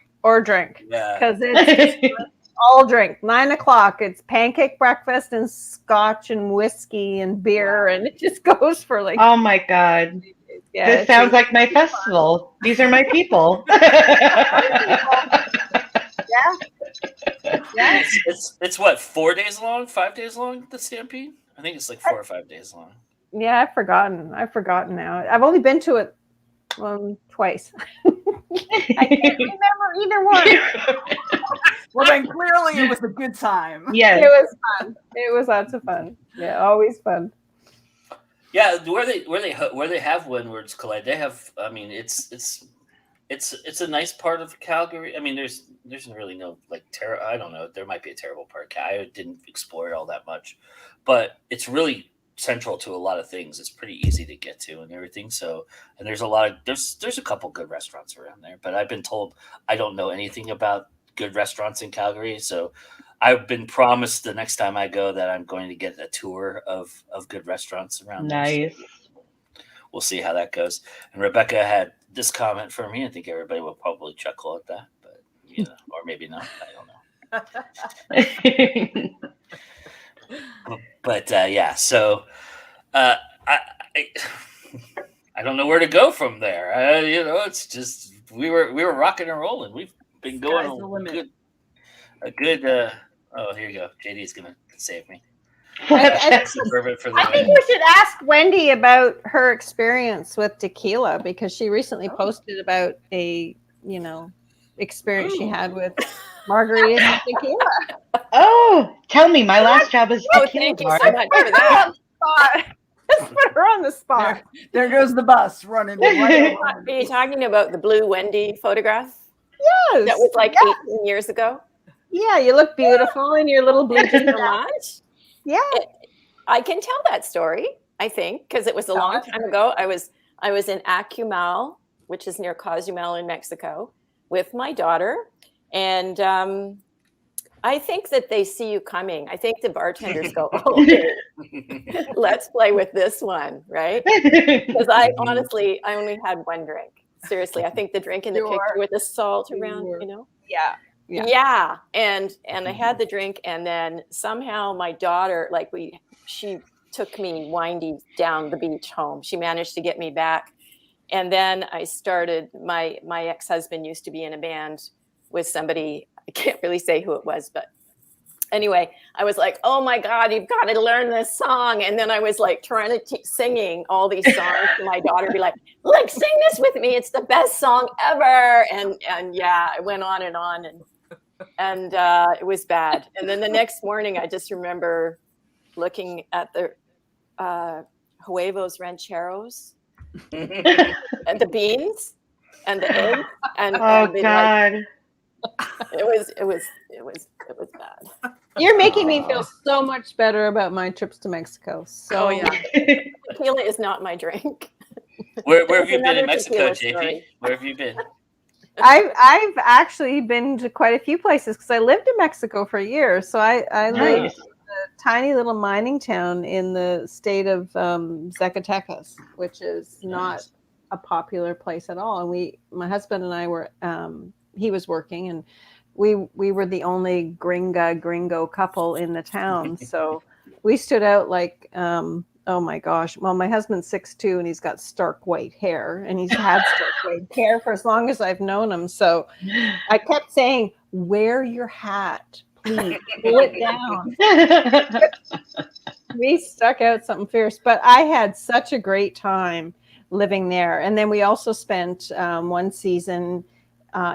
S1: Yeah.
S4: Because it's just all drink. 9 o'clock, it's pancake breakfast and scotch and whiskey and beer, and it just goes for like.
S5: Oh my God.
S4: Yeah,
S5: this sounds like my festival. These are my people.
S4: Yeah.
S1: It's what, 4 days long, 5 days long, the Stampede? I think it's like 4 or 5 days long.
S4: Yeah, I've forgotten now. I've only been to it twice. I can't remember either one.
S2: Well, then clearly it was a good time.
S5: Yeah,
S4: it was fun. It was lots of fun. Yeah, always fun.
S1: Yeah, where they have Windwards Collide, they have. I mean, it's a nice part of Calgary. I mean, there's really no like I don't know. There might be a terrible part. I didn't explore it all that much, but it's really central to a lot of things. It's pretty easy to get to and everything. So, and there's a couple good restaurants around there, but I've been told I don't know anything about good restaurants in Calgary. So I've been promised the next time I go that I'm going to get a tour of good restaurants around there.
S5: nice.
S1: So we'll see how that goes. And Rebecca had this comment for me. I think everybody will probably chuckle at that, but or maybe not. I don't know. But yeah, so I don't know where to go from there. It's just we were rocking and rolling. We've been going a good. Oh, here you go. JD's gonna save me.
S4: I think we should ask Wendy about her experience with tequila because she recently posted about a experience she had with margaritas and tequila.
S5: Oh, tell me, my last job was tequila
S3: thank you
S5: bar.
S3: so much for that.
S4: Let's put her on the spot.
S2: There goes the bus running. Right
S3: Are you talking about the Blue Wendy photograph?
S4: Yes.
S3: That was like 18 years ago.
S4: Yeah, you look beautiful in your little blue
S3: Thank you
S4: jeans.
S3: so much.
S4: Yeah.
S3: I can tell that story, I think, because it was a long time ago. I was in Acumal, which is near Cozumel in Mexico, with my daughter. And I think that they see you coming. I think the bartenders go, oh, let's play with this one, right? Because I only had one drink. Seriously, I think the drink in the picture with the salt around, Yeah. And I had the drink, and then somehow my daughter, she took me windy down the beach home. She managed to get me back. And then I started, my ex-husband used to be in a band with somebody, I can't really say who it was, but anyway, I was like, oh my God, you've got to learn this song. And then I was like trying to singing all these songs to my daughter, be like, sing this with me. It's the best song ever. And yeah, I went on and it was bad. And then the next morning, I just remember looking at the huevos rancheros and the beans and the eggs. And
S5: God.
S3: It was bad.
S4: You're making me feel so much better about my trips to Mexico. So
S3: tequila is not my drink.
S1: Where have you been in Mexico, JP? Where have you been?
S4: I've actually been to quite a few places because I lived in Mexico for years. So I lived in a tiny little mining town in the state of Zacatecas, which is not a popular place at all. And my husband and I were, he was working, and we were the only gringo couple in the town. So we stood out like, oh my gosh. Well, my husband's 6'2", and he's got stark white hair, and he's had stark white hair for as long as I've known him. So I kept saying, wear your hat, please, pull it down. We stuck out something fierce, but I had such a great time living there. And then we also spent one season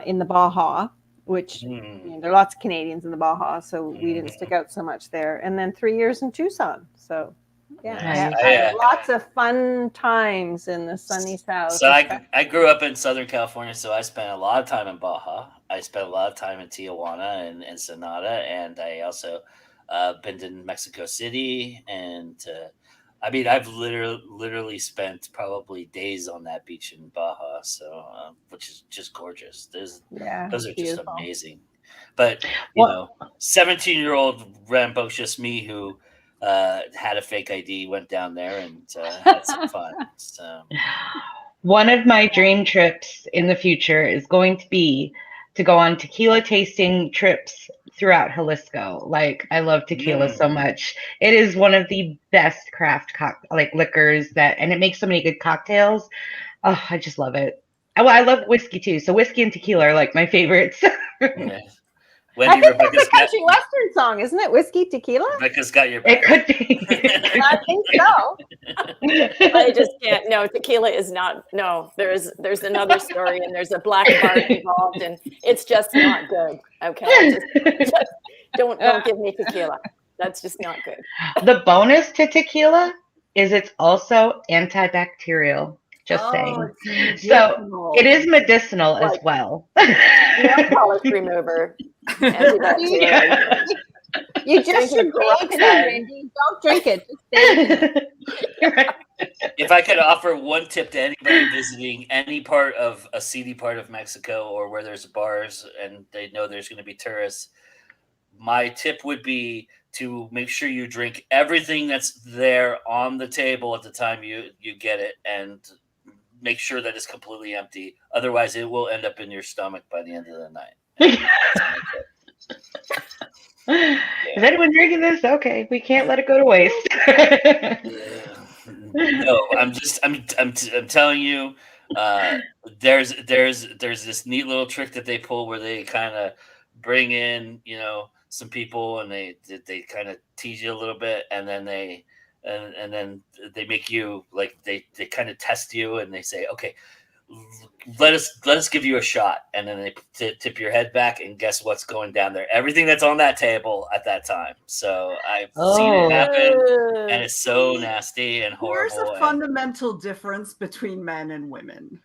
S4: in the Baja, which there are lots of Canadians in the Baja, so we didn't stick out so much there. And then 3 years in Tucson. So Yeah,
S1: Nice.
S4: I had lots of fun times in the sunny south.
S1: So I grew up in Southern California, so I spent a lot of time in Baja. I spent a lot of time in Tijuana and Ensenada, and I also been to Mexico City. And I mean, I've literally spent probably days on that beach in Baja, so which is just gorgeous. Those are just amazing. But you know, 17-year-old rambunctious me who had a fake ID went down there and had some fun. So.
S5: One of my dream trips in the future is going to be to go on tequila tasting trips throughout Jalisco. Like, I love tequila so much. It is one of the best craft liquors and it makes so many good cocktails. Oh, I just love it. Oh, I love whiskey too. So whiskey and tequila are like my favorites.
S1: Okay.
S4: Wendy, I think that's a country western song, isn't it? Whiskey Tequila?
S1: Rebecca's got your back.
S5: It could be.
S4: I think so.
S3: I just can't. No, tequila is not. No, there's another story, and there's a black bar involved, and it's just not good. Okay, just don't give me tequila. That's just not good.
S5: The bonus to tequila is it's also antibacterial. Just saying. So it is medicinal as well.
S3: Nail polish remover.
S4: You just should drink it, Randy. Don't drink it.
S1: If I could offer one tip to anybody visiting any part of a seedy part of Mexico or where there's bars and they know there's going to be tourists, my tip would be to make sure you drink everything that's there on the table at the time you get it, and make sure that it's completely empty. Otherwise, it will end up in your stomach by the end of the night.
S5: Is anyone drinking this? Okay, we can't let it go to waste.
S1: No, I'm telling you, there's this neat little trick that they pull where they kind of bring in, you know, some people and they kind of tease you a little bit, and then they make you like they kind of test you and they say, okay, let us give you a shot, and then they tip your head back and guess what's going down there? Everything that's on that table at that time. So I've seen it happen, and it's so nasty and horrible.
S2: There's a fundamental difference between men and women.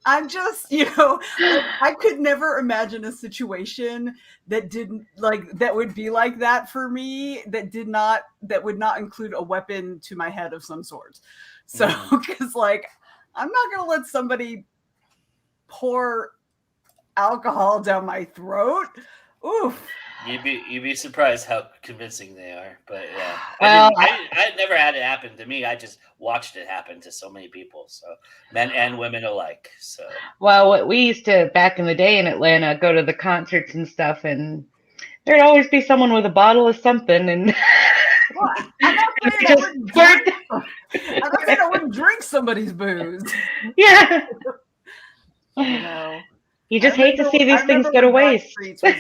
S2: I'm just, I could never imagine a situation that would be like that for me, that would not include a weapon to my head of some sort. So, because I'm not going to let somebody pour alcohol down my throat. Oof.
S1: You'd be surprised how convincing they are. But yeah, I never had it happen to me. I just watched it happen to so many people, so men and women alike. So
S5: well, we used to back in the day in Atlanta go to the concerts and stuff, and there'd always be someone with a bottle of something, and
S2: I'm not saying I wouldn't drink somebody's booze.
S5: Yeah.
S2: No.
S5: You just hate to see these things go to waste.
S1: So.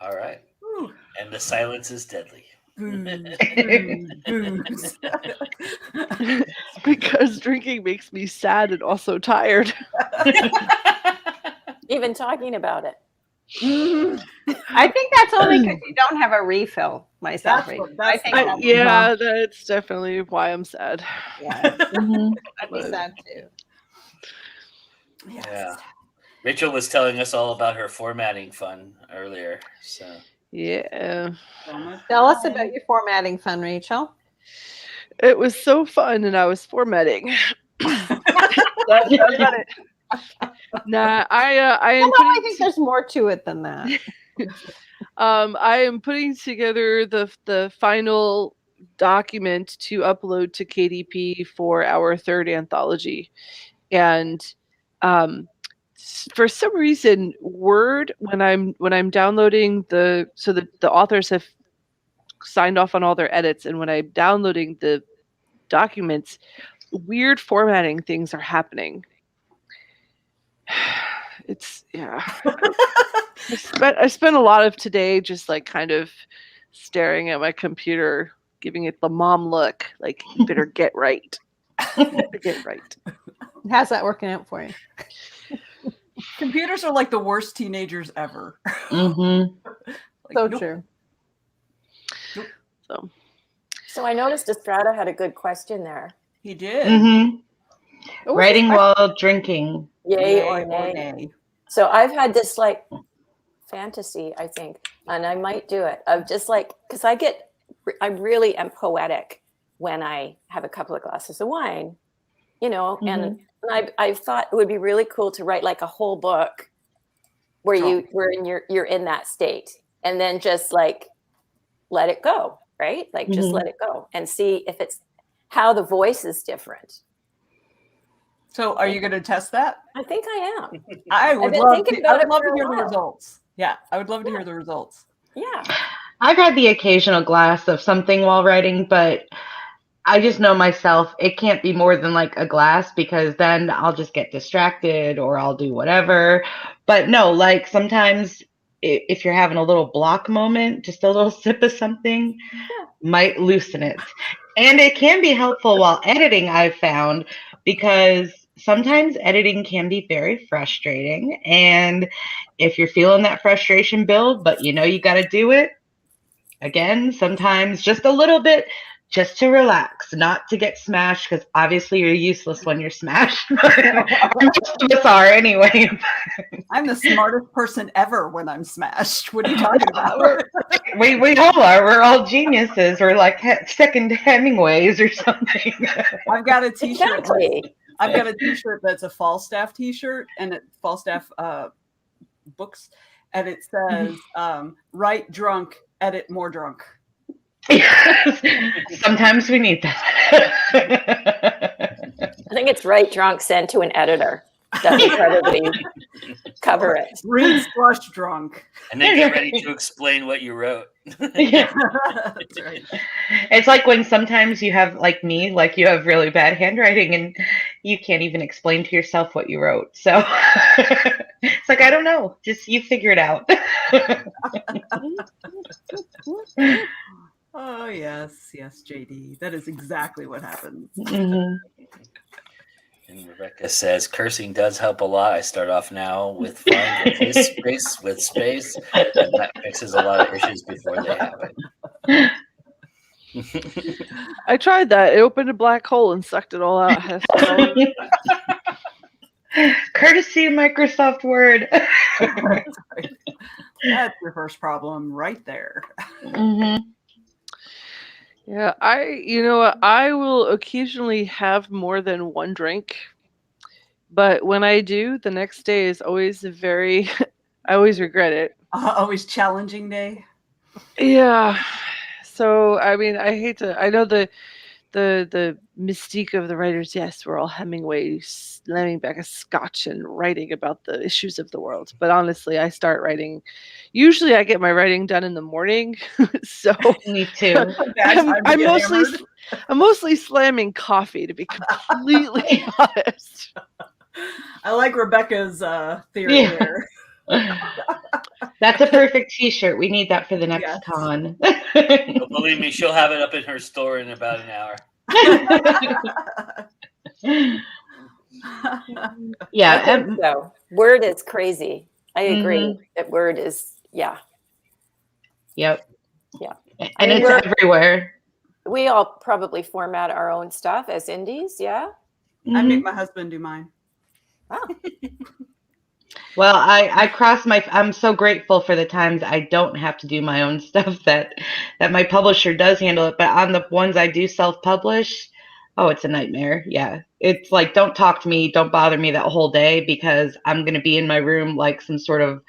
S1: All right. Ooh. And the silence is deadly.
S2: Booze.
S6: Because drinking makes me sad and also tired.
S3: Even talking about it.
S4: I think that's only because you don't have a refill, myself.
S6: That's definitely why I'm sad.
S4: Yeah, I'd be sad too.
S2: Yes.
S1: Yeah. Rachel was telling us all about her formatting fun earlier. So
S6: yeah.
S4: Tell us about your formatting fun, Rachel.
S6: It was so fun, and I was formatting. That's about it. Nah, I
S4: think there's more to it than that.
S6: I am putting together the final document to upload to KDP for our third anthology, and for some reason, Word when I'm downloading the authors have signed off on all their edits, and when I'm downloading the documents, weird formatting things are happening. It's I spent a lot of today just kind of staring at my computer, giving it the mom look, like you better get right. Get right.
S4: How's that working out for you?
S2: Computers are like the worst teenagers ever.
S5: Mm-hmm.
S4: So
S2: nope.
S4: true.
S3: So I noticed Estrada had a good question there.
S2: He did.
S5: Mm-hmm.
S4: What was
S5: Writing
S4: his
S5: while drinking.
S3: Yay or nay? So I've had this like fantasy, I think, and I might do it. Of just like, because I really am poetic when I have a couple of glasses of wine, you know, and I've thought it would be really cool to write like a whole book where you're in that state, and then just like let it go, right? Like just let it go and see if it's how the voice is different.
S2: So are you going to test that?
S3: I think I am.
S2: I would
S3: been
S2: love
S3: thinking
S2: to,
S3: about
S2: I would
S3: it
S2: love
S3: for
S2: to
S3: a
S2: hear the
S3: while.
S2: results. Yeah, I would love to hear the results.
S3: Yeah.
S5: I've had the occasional glass of something while writing, but I just know myself, it can't be more than like a glass because then I'll just get distracted or I'll do whatever. But no, like sometimes if you're having a little block moment, just a little sip of something might loosen it. And it can be helpful while editing, I've found, because sometimes editing can be very frustrating. And if you're feeling that frustration build, but you know you got to do it, again, sometimes just a little bit, just to relax, not to get smashed, because obviously you're useless when you're smashed. Most of us are anyway.
S2: I'm the smartest person ever when I'm smashed. What are you talking about?
S5: we all are. We're all geniuses. We're like second Hemingways or something.
S2: I've got a t-shirt.
S3: Exactly.
S2: I've got a t-shirt that's a Falstaff t-shirt, and it Falstaff books, and it says write drunk, edit more drunk.
S5: Sometimes we need that.
S3: I think it's write drunk, send to an editor. That would probably cover it.
S2: Read slush drunk.
S1: And then get ready to explain what you wrote.
S2: That's right.
S5: It's like when sometimes you have, like me, like you have really bad handwriting and you can't even explain to yourself what you wrote. So it's like, I don't know. Just you figure it out.
S2: Oh, yes, JD. That is exactly what happens.
S5: Mm-hmm.
S1: And Rebecca says, cursing does help a lot. I start off now with fine space with space, and that fixes a lot of issues before they happen.
S6: I tried that. It opened a black hole and sucked it all out.
S5: Courtesy of Microsoft Word.
S2: That's your first problem right there.
S5: Mm-hmm.
S6: Yeah, I will occasionally have more than one drink, but when I do, the next day is always I always regret it.
S2: Always challenging day.
S6: Yeah. So, I mean, I know the mystique of the writers. Yes, we're all Hemingway slamming back a scotch and writing about the issues of the world. But honestly, I start writing. Usually I get my writing done in the morning. So
S5: Me too.
S6: I'm mostly slamming coffee, to be completely honest.
S2: I like Rebecca's theory there.
S5: That's a perfect t-shirt. We need that for the next con.
S1: Well, believe me, she'll have it up in her store in about an hour.
S5: Yeah.
S3: I think so. Word is crazy. I agree that Word is,
S5: Yep.
S3: Yeah.
S5: And it's everywhere.
S3: We all probably format our own stuff as indies, yeah?
S2: I make my husband do mine.
S3: Wow.
S5: Well, I'm so grateful for the times I don't have to do my own stuff, that my publisher does handle it. But on the ones I do self-publish, oh, it's a nightmare. Yeah. It's like, don't talk to me, don't bother me that whole day, because I'm going to be in my room like some sort of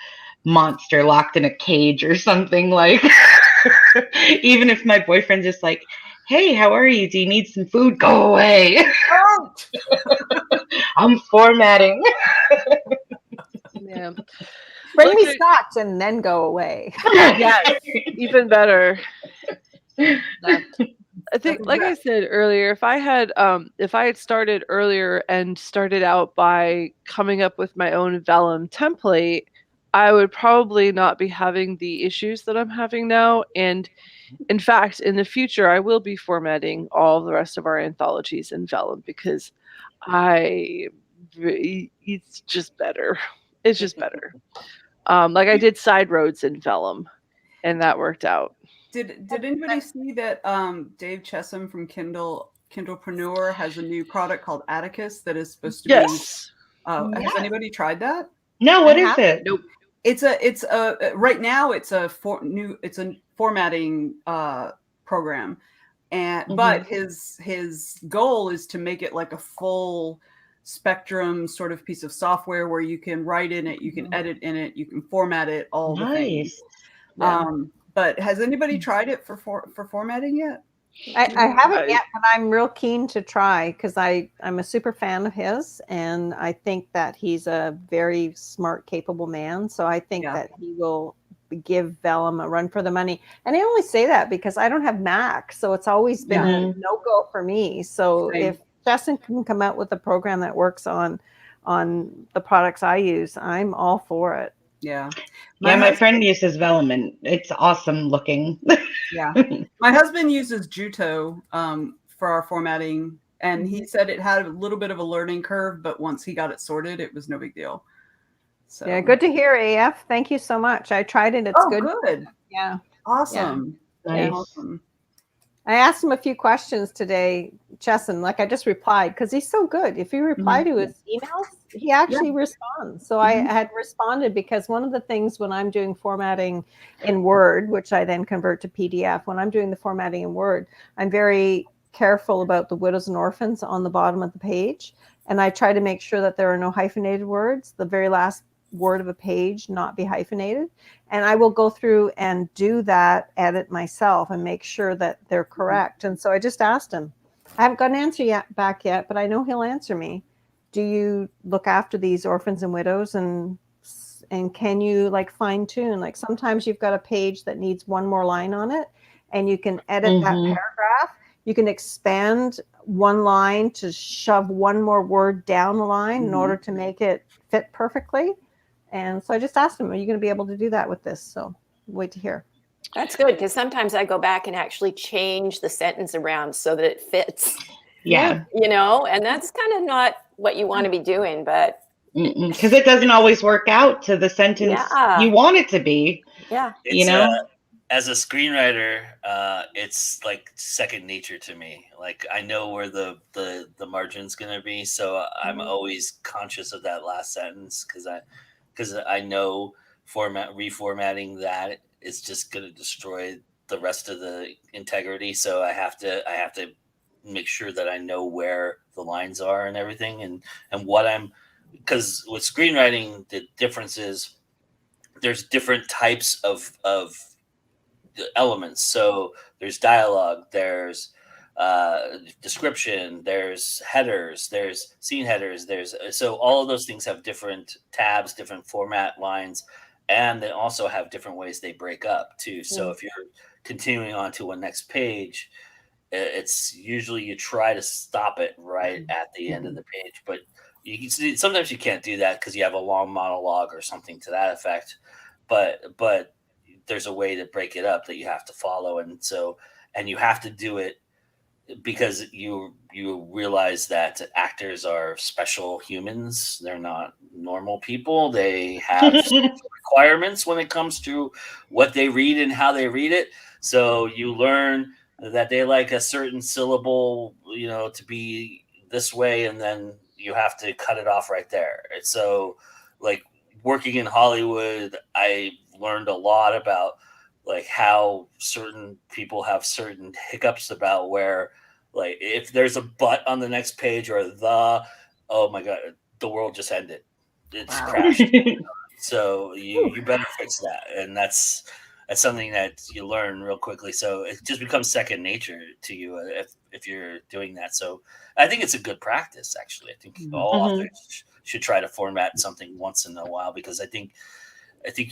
S5: monster locked in a cage or something. Like, even if my boyfriend's just like, hey, how are you? Do you need some food? Go away. I'm formatting.
S6: Yeah.
S4: Bring me scotch and then go away.
S6: Yes, even better. I think, like I said earlier, if I had started earlier and started out by coming up with my own vellum template, I would probably not be having the issues that I'm having now. And in fact, in the future, I will be formatting all the rest of our anthologies in vellum because it's just better. It's just better. Like I did side roads in vellum, and that worked out.
S2: Did anybody see that Dave Chesham from Kindlepreneur has a new product called Atticus that is supposed to
S6: Yes.
S2: be has anybody tried that?
S5: No, what is it?
S6: Nope.
S2: It's a right now it's a formatting program, and but his goal is to make it like a full spectrum sort of piece of software where you can write in it, you can edit in it, you can format it, all the things. But has anybody tried it for formatting yet?
S4: I haven't yet, but I'm real keen to try because I'm a super fan of his, and I think that he's a very smart, capable man. So I think that he will give Vellum a run for the money. And I only say that because I don't have Mac, so it's always been a no-go for me. So if Justin can come out with a program that works on the products I use, I'm all for it.
S2: Yeah.
S5: My friend uses Vellum, and it's awesome looking.
S2: Yeah. My husband uses Giunta for our formatting, and he said it had a little bit of a learning curve, but once he got it sorted, it was no big deal. So
S4: yeah, good to hear, AF. Thank you so much. I tried it. It's good.
S2: Good.
S4: Yeah.
S2: Awesome.
S5: Yeah. Nice.
S2: Awesome.
S4: I asked him a few questions today, Chesson, like I just replied, because he's so good. If you reply to his emails, he actually responds. So I had responded because one of the things when I'm doing formatting in Word, which I then convert to PDF, when I'm doing the formatting in Word, I'm very careful about the widows and orphans on the bottom of the page. And I try to make sure that there are no hyphenated words. The very last word of a page not be hyphenated, and I will go through and do that edit myself and make sure that they're correct. And so I just asked him, I haven't got an answer back yet, but I know he'll answer me. Do you look after these orphans and widows, and can you like fine tune? Like sometimes you've got a page that needs one more line on it, and you can edit that paragraph. You can expand one line to shove one more word down the line in order to make it fit perfectly. And so I just asked him, are you going to be able to do that with this? So wait to hear.
S3: That's good, because sometimes I go back and actually change the sentence around so that it fits.
S5: Yeah.
S3: You know, and that's kind of not what you want to be doing, but
S5: because it doesn't always work out to the sentence you want it to be.
S3: Yeah.
S1: You know, as a screenwriter, it's like second nature to me. Like I know where the margin's gonna be, so I'm always conscious of that last sentence because I know reformatting that is just gonna destroy the rest of the integrity. So I have to make sure that I know where the lines are and everything, and what I'm, because with screenwriting the difference is there's different types of elements. So there's dialogue, there's description, there's headers, there's scene headers, so all of those things have different tabs, different format lines, and they also have different ways they break up too. So if you're continuing on to a next page, it's usually you try to stop it right at the end of the page, but sometimes you can't do that because you have a long monologue or something to that effect. But there's a way to break it up that you have to follow, and you have to do it because you realize that actors are special humans. They're not normal people. They have requirements when it comes to what they read and how they read it. So you learn that they like a certain syllable, to be this way, and then you have to cut it off right there. And so, like, working in Hollywood, I learned a lot about like how certain people have certain hiccups about where, like, if there's a but on the next page or oh my God, the world just ended. It's crashed. So you better fix that. And that's something that you learn real quickly. So it just becomes second nature to you if you're doing that. So I think it's a good practice, actually. I think all authors should try to format something once in a while, because I think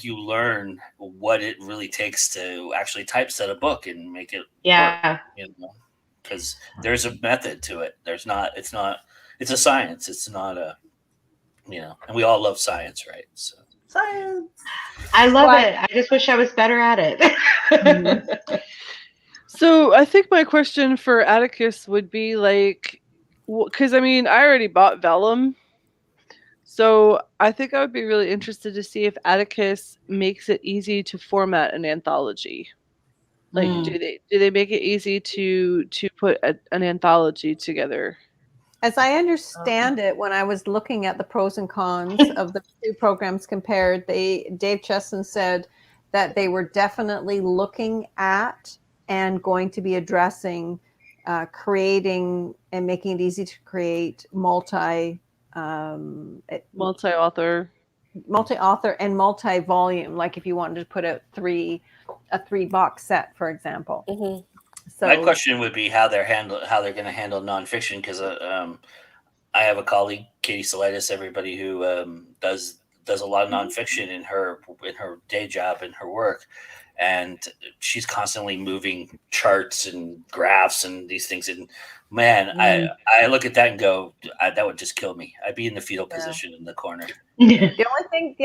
S1: you learn what it really takes to actually typeset a book and make it work, because there's a method to it. It's a science. It's not and we all love science, right? So
S2: science.
S5: I love it. I just wish I was better at it.
S6: So I think my question for Atticus would be like, because I already bought Vellum. So I think I would be really interested to see if Atticus makes it easy to format an anthology. Like, do they make it easy to put an anthology together?
S4: As I understand it, when I was looking at the pros and cons of the two programs compared, Dave Chesson said that they were definitely looking at and going to be addressing creating and making it easy to create
S6: Multi-author
S4: and multi-volume. Like if you wanted to put out a 3-box set, for example.
S3: Mm-hmm.
S4: So
S1: my question would be how they're going to handle nonfiction, because I have a colleague, Katie Salitis, everybody who does a lot of nonfiction in her day job and her work, and she's constantly moving charts and graphs and these things. And man, I look at that and go, that would just kill me. I'd be in the fetal position in the corner.
S4: The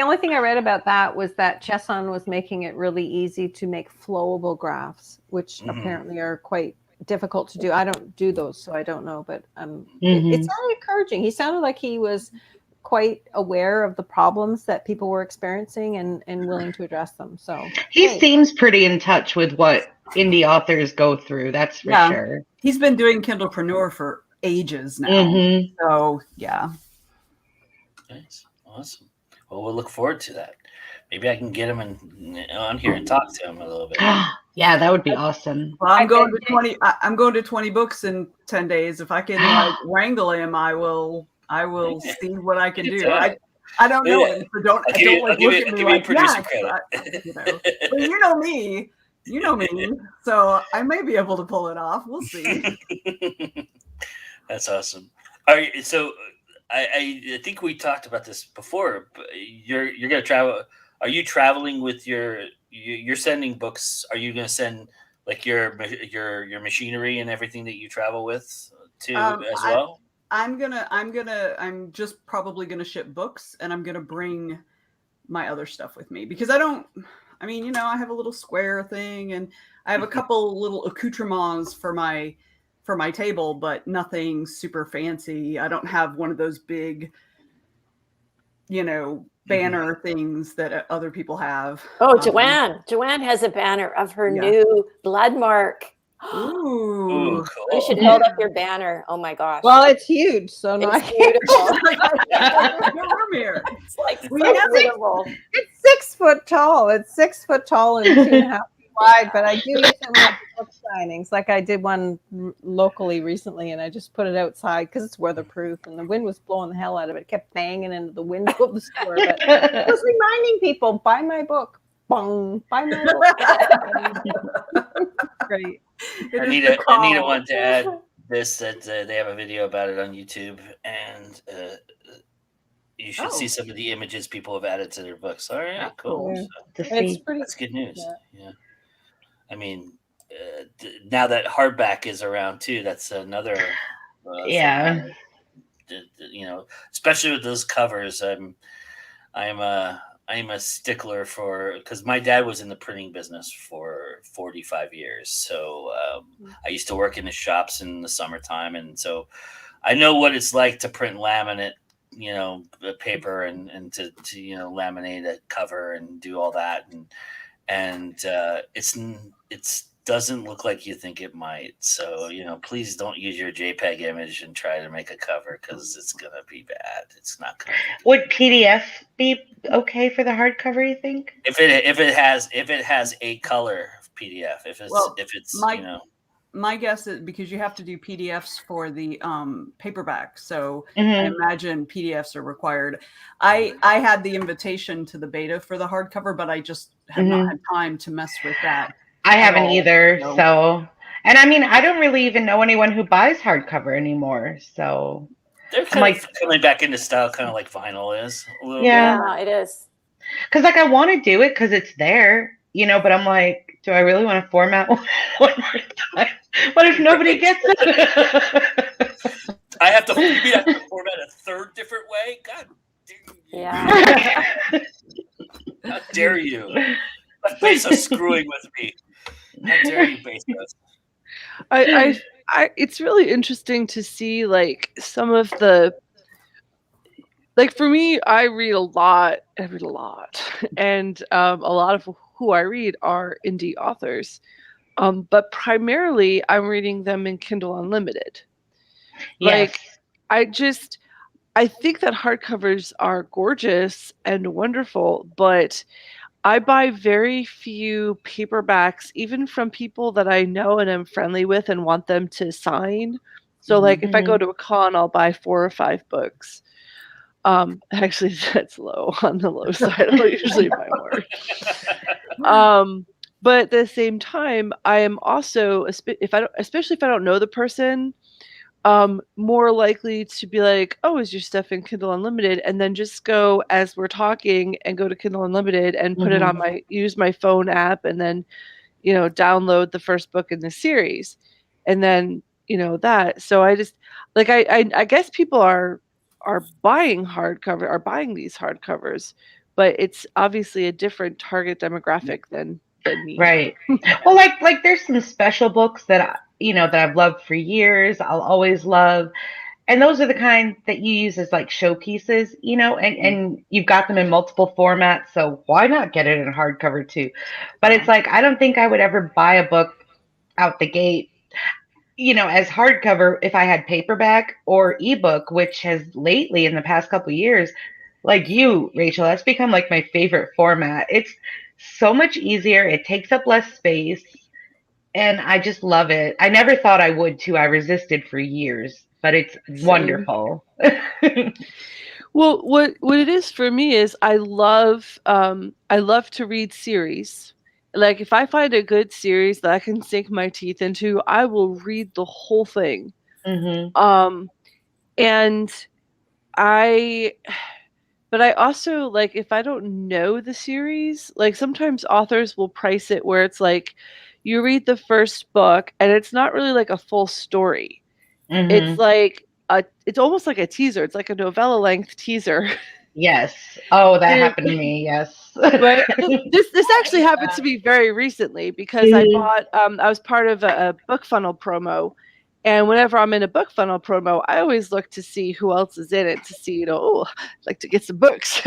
S4: only thing I read about that was that Chesson was making it really easy to make flowable graphs, which apparently are quite difficult to do. I don't do those, so I don't know, but it's very encouraging. He sounded like he was quite aware of the problems that people were experiencing and willing to address them. So
S5: he seems pretty in touch with what indie authors go through. That's for sure.
S2: He's been doing Kindlepreneur for ages now. So yeah.
S1: Nice. Awesome. Well, we'll look forward to that. Maybe I can get him on here and talk to him a little bit.
S5: Yeah, that would be awesome.
S2: Well, I'm going to 20 books in 10 days. If I can wrangle him, I will see what I can do. I don't know him, so don't look at me like that. But you know me. So I may be able to pull it off. We'll see.
S1: That's awesome. All right, so I think we talked about this before. But you're gonna travel. Are you traveling with you're sending books? Are you gonna send like your machinery and everything that you travel with to as well?
S2: I'm just probably gonna ship books, and I'm gonna bring my other stuff with me because I have a little square thing, and I have a couple little accoutrements for my table, but nothing super fancy. I don't have one of those big, banner things that other people have.
S3: Oh, Joanne has a banner of her new blood mark.
S2: Ooh,
S1: cool.
S3: You should hold up your banner. Oh my gosh.
S4: Well, it's huge, so
S3: it's beautiful.
S2: It's
S3: like beautiful.
S4: It's 6 foot tall. It's 6 foot tall and 2.5 feet wide. But I do use them like book signings. Like I did one locally recently, and I just put it outside because it's weatherproof, and the wind was blowing the hell out of it. It kept banging into the window of the store. But it was reminding people, buy my book. Bong, buy my book. Great.
S1: Anita wanted to add this, that they have a video about it on YouTube, and you should see some of the images people have added to their books. All right, cool.
S4: Yeah.
S1: So, that's good news. Yeah. I mean, now that hardback is around too, that's another thing, especially with those covers. I'm a stickler for, because my dad was in the printing business for 45 years. So I used to work in the shops in the summertime. And so I know what it's like to print laminate, paper and to laminate a cover and do all that. And it doesn't look like you think it might. So, please don't use your JPEG image and try to make a cover, because it's going to be bad. It's not going to be.
S5: Would PDF be okay for the hardcover, you think?
S1: If it has a color PDF,
S2: my guess is because you have to do PDFs for the paperback, so I imagine PDFs are required. I had the invitation to the beta for the hardcover, but I just have not had time to mess with that.
S5: I haven't either. So, and I mean, I don't really even know anyone who buys hardcover anymore. So
S1: they're kind of coming back into style, kind of like vinyl is a little bit.
S3: Yeah, it is.
S5: Because I want to do it because it's there, but I'm like, do I really want to format one more time? What if nobody gets it?
S1: I have to format a third different way? God damn you.
S3: Yeah.
S1: How dare you? Bezos screwing with me. How dare you, Bezos?
S6: It's really interesting to see like some of the like for me, I read a lot. I read a lot, and a lot of who I read are indie authors. But primarily, I'm reading them in Kindle Unlimited.
S5: Yes.
S6: Like, I think that hardcovers are gorgeous and wonderful, but I buy very few paperbacks, even from people that I know and am friendly with and want them to sign. So, like, if I go to a con, I'll buy 4 or 5 books. Actually, that's low on the low side. I'll usually buy more. But at the same time, I am also, especially if I don't know the person, more likely to be like, oh, is your stuff in Kindle Unlimited? And then just go as we're talking and go to Kindle Unlimited and put it on use my phone app and then, download the first book in the series. And then, that. So I just like, I guess people are buying these hardcovers, but it's obviously a different target demographic than me.
S5: Right. Well, like there's some special books that that I've loved for years. I'll always love, and those are the kind that you use as like showpieces, and you've got them in multiple formats. So why not get it in hardcover too? But it's like I don't think I would ever buy a book out the gate, as hardcover if I had paperback or ebook, which has lately in the past couple of years, like you, Rachel, that's become like my favorite format. It's so much easier. It takes up less space. And I just love it. I never thought I would too. I resisted for years, but it's wonderful.
S6: Well, what it is for me is I love to read series. Like if I find a good series that I can sink my teeth into, I will read the whole thing. And but I also like if I don't know the series, like sometimes authors will price it where it's like you read the first book and it's not really like a full story. It's like it's almost like a teaser. It's like a novella length teaser.
S5: Yes. Oh, that happened to me. Yes.
S6: Right. This actually happened to me very recently because I bought I was part of a book funnel promo, and whenever I'm in a book funnel promo, I always look to see who else is in it to see, I'd like to get some books.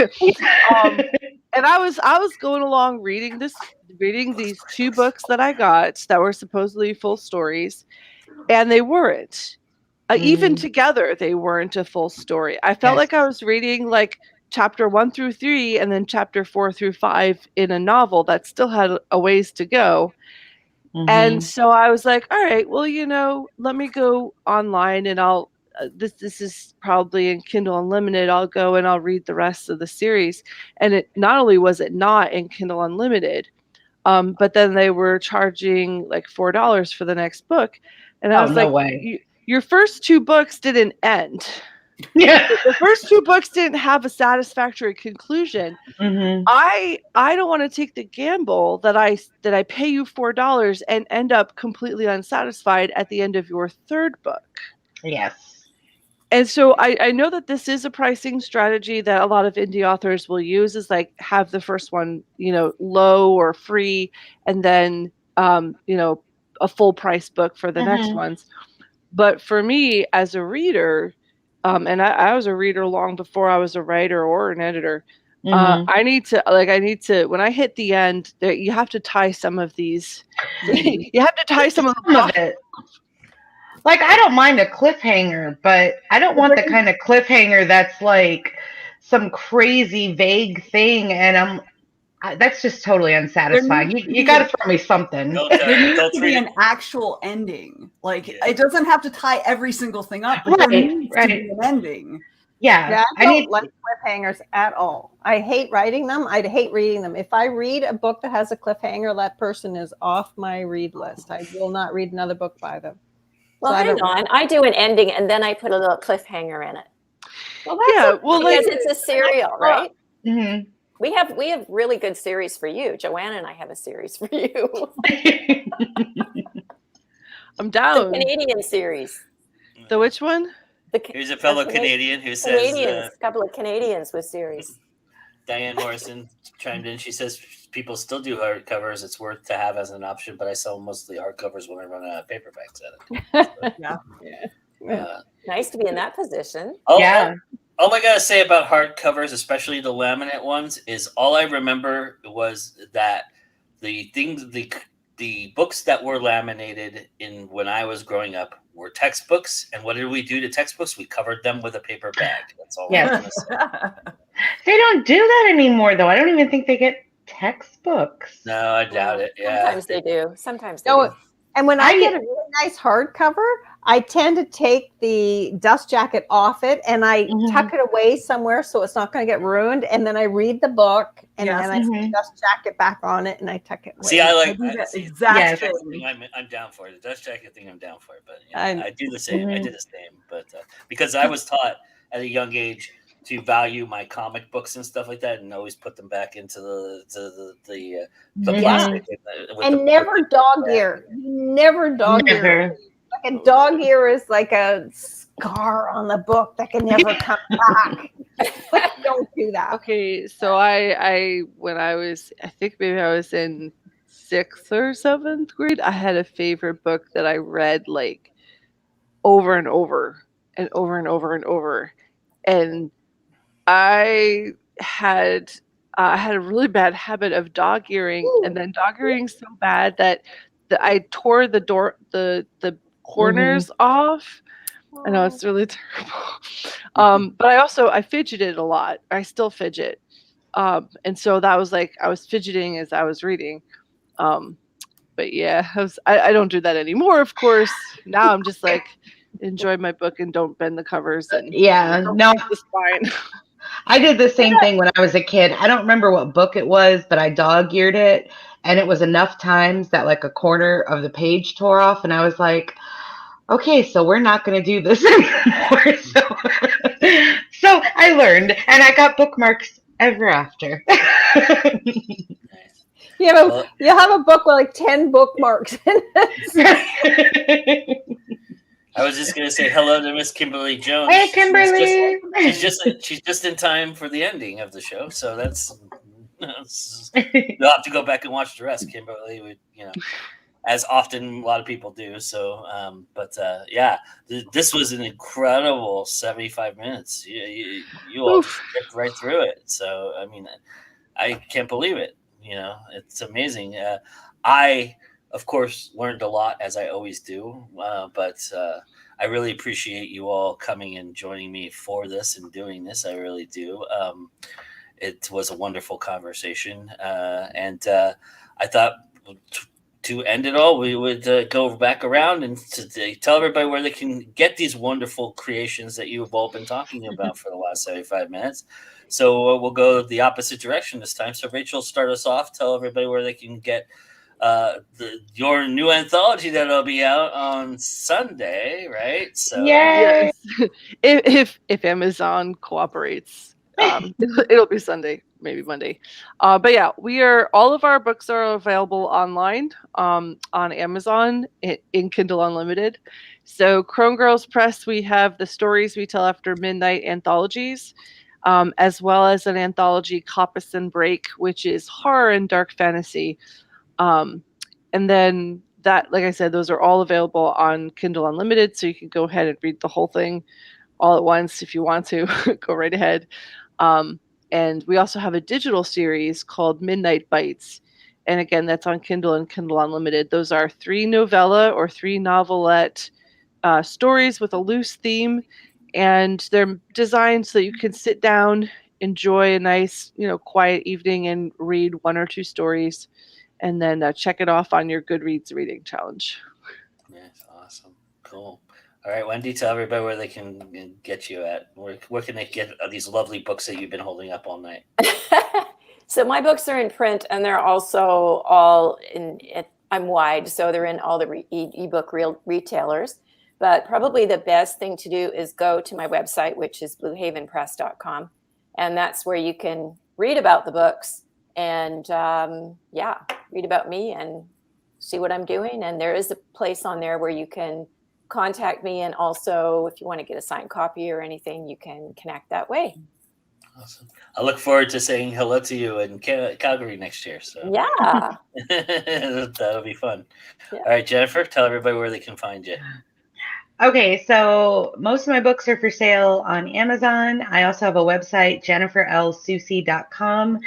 S6: And I was going along reading these 2 books that I got that were supposedly full stories, and they weren't. Even together, they weren't a full story. I felt like I was reading like chapter 1 through 3 and then chapter 4 through 5 in a novel that still had a ways to go. And so I was like, all right, well, let me go online and I'll this is probably in Kindle Unlimited. I'll go and I'll read the rest of the series. And it not only was it not in Kindle Unlimited, but then they were charging like $4 for the next book. And I was
S5: no
S6: like,
S5: way.
S6: Your first 2 books didn't end.
S5: Yeah.
S6: The first 2 books didn't have a satisfactory conclusion. I don't want to take the gamble that I pay you $4 and end up completely unsatisfied at the end of your 3rd book.
S5: Yes.
S6: And so I know that this is a pricing strategy that a lot of indie authors will use, is like have the first one, low or free, and then a full price book for the next ones. But for me as a reader, and I was a reader long before I was a writer or an editor, I need to, when I hit the end, you have to tie some of these. You have to tie some of
S5: it. Like, I don't mind a cliffhanger, but I don't want the kind of cliffhanger that's like some crazy vague thing, and that's just totally unsatisfying. You got to throw me something.
S2: There needs to be an actual ending. Like, it doesn't have to tie every single thing up, but there needs to be an ending.
S5: Yeah,
S4: I don't like cliffhangers at all. I hate writing them. I'd hate reading them. If I read a book that has a cliffhanger, that person is off my read list. I will not read another book by them.
S3: Well, hang on. I do an ending and then I put a little cliffhanger in it.
S6: Well, that's
S3: because it's a serial, right?
S5: Mm-hmm.
S3: We have really good series for you. Joanna and I have a series for you.
S6: I'm down.
S3: The Canadian series.
S6: The which one?
S1: Here's a fellow Canadian who says
S3: a couple of Canadians with series.
S1: Diane Morrison chimed in. She says people still do hardcovers. It's worth to have as an option, but I sell mostly hardcovers when I run out of paperbacks at it.
S3: Nice to be in that position.
S1: Oh, All I gotta say about hardcovers, especially the laminate ones, is all I remember was that the things, the books that were laminated in when I was growing up were textbooks. And what did we do to textbooks? We covered them with a paper bag. That's all I'm
S5: Yes.
S1: gonna say.
S5: They don't do that anymore, though. I don't even think they get textbooks.
S1: No, I doubt it. Yeah,
S3: Sometimes they do. Sometimes they
S4: No,
S3: do.
S4: and when I
S5: I-
S4: get a really nice hardcover, I tend to take the dust jacket off it and I tuck it away somewhere so it's not going to get ruined. And then I read the book and
S2: Yes.
S4: then I put the dust jacket back on it and I tuck it away.
S1: See, I like
S2: do that
S1: see,
S2: exact
S5: Yes.
S1: the
S2: thing.
S1: thing I'm down for it. The dust jacket thing I'm down for it, but
S4: I-
S1: I do the same. I did the same, but because I was taught at a young age to value my comic books and stuff like that, and always put them back into the
S5: Mhm.
S1: plastic
S4: And never dog ear. Never dog ear.
S5: Never.
S4: Like a dog ear is like a scar on the book that can never come back. But don't do that.
S6: Okay, so I when I was, I think maybe I was in 6th or 7th grade, I had a favorite book that I read like over and over and over and over and over, and I had a really bad habit of dog earing, and then dog earing so bad that I tore the corners off. I know it's really terrible. But I fidgeted a lot. I still fidget. And so that was like I was fidgeting as I was reading. But yeah, I don't do that anymore, of course. Now I'm just like enjoy my book and don't bend the covers and
S5: Yeah,
S6: don't
S5: no,
S6: break the spine.
S5: I did the same thing when I was a kid. I don't remember what book it was, but I dog-eared it, and it was enough times that like a corner of the page tore off, and I was like, okay, so we're not going to do this anymore. So I learned, and I got bookmarks ever after.
S4: You have a book with like 10 bookmarks in it.
S1: I was just gonna say hello to Miss Kimberly Jones.
S5: Hey, Kimberly.
S1: She's just in time for the ending of the show, so that's you'll have to go back and watch the rest. Kimberly would, as often a lot of people do. So, yeah, this was an incredible 75 minutes. You all skipped right through it. So, I mean, I can't believe it. It's amazing. I, of course, learned a lot, as I always do, but I really appreciate you all coming and joining me for this and doing this. I really do. It was a wonderful conversation, and I thought to end it all, we would go back around and to tell everybody where they can get these wonderful creations that you have all been talking about for the last 75 minutes. So we'll go the opposite direction this time. So Rachel, start us off. Tell everybody where they can get your new anthology that'll be out on Sunday, right? So
S5: Yes.
S6: If Amazon cooperates, it'll be Sunday, maybe Monday. But yeah, all of our books are available online on Amazon in Kindle Unlimited. So Crone Girls Press, we have the Stories We Tell After Midnight anthologies, as well as an anthology, Coppice and Break, which is horror and dark fantasy. And then that, like I said, those are all available on Kindle Unlimited, so you can go ahead and read the whole thing all at once if you want to. Go right ahead. And we also have a digital series called Midnight Bites. And again, that's on Kindle and Kindle Unlimited. Those are 3 novella or 3 novelette stories with a loose theme. And they're designed so that you can sit down, enjoy a nice, quiet evening and read 1 or 2 stories. And then check it off on your Goodreads reading challenge.
S1: Yes, awesome. Cool. All right, Wendy, tell everybody where they can get you at. Where can they get these lovely books that you've been holding up all night?
S3: So my books are in print, and they're also all I'm wide, so they're in all the ebook retailers. But probably the best thing to do is go to my website, which is bluehavenpress.com. And that's where you can read about the books and read about me and see what I'm doing. And there is a place on there where you can contact me. And also, if you want to get a signed copy or anything, you can connect that way.
S1: Awesome. I look forward to saying hello to you in Calgary next year. So
S3: Yeah.
S1: That'll be fun.
S3: Yeah.
S1: All right, Jennifer, tell everybody where they can find you.
S5: Okay, so most of my books are for sale on Amazon. I also have a website, jenniferlsoucy.com,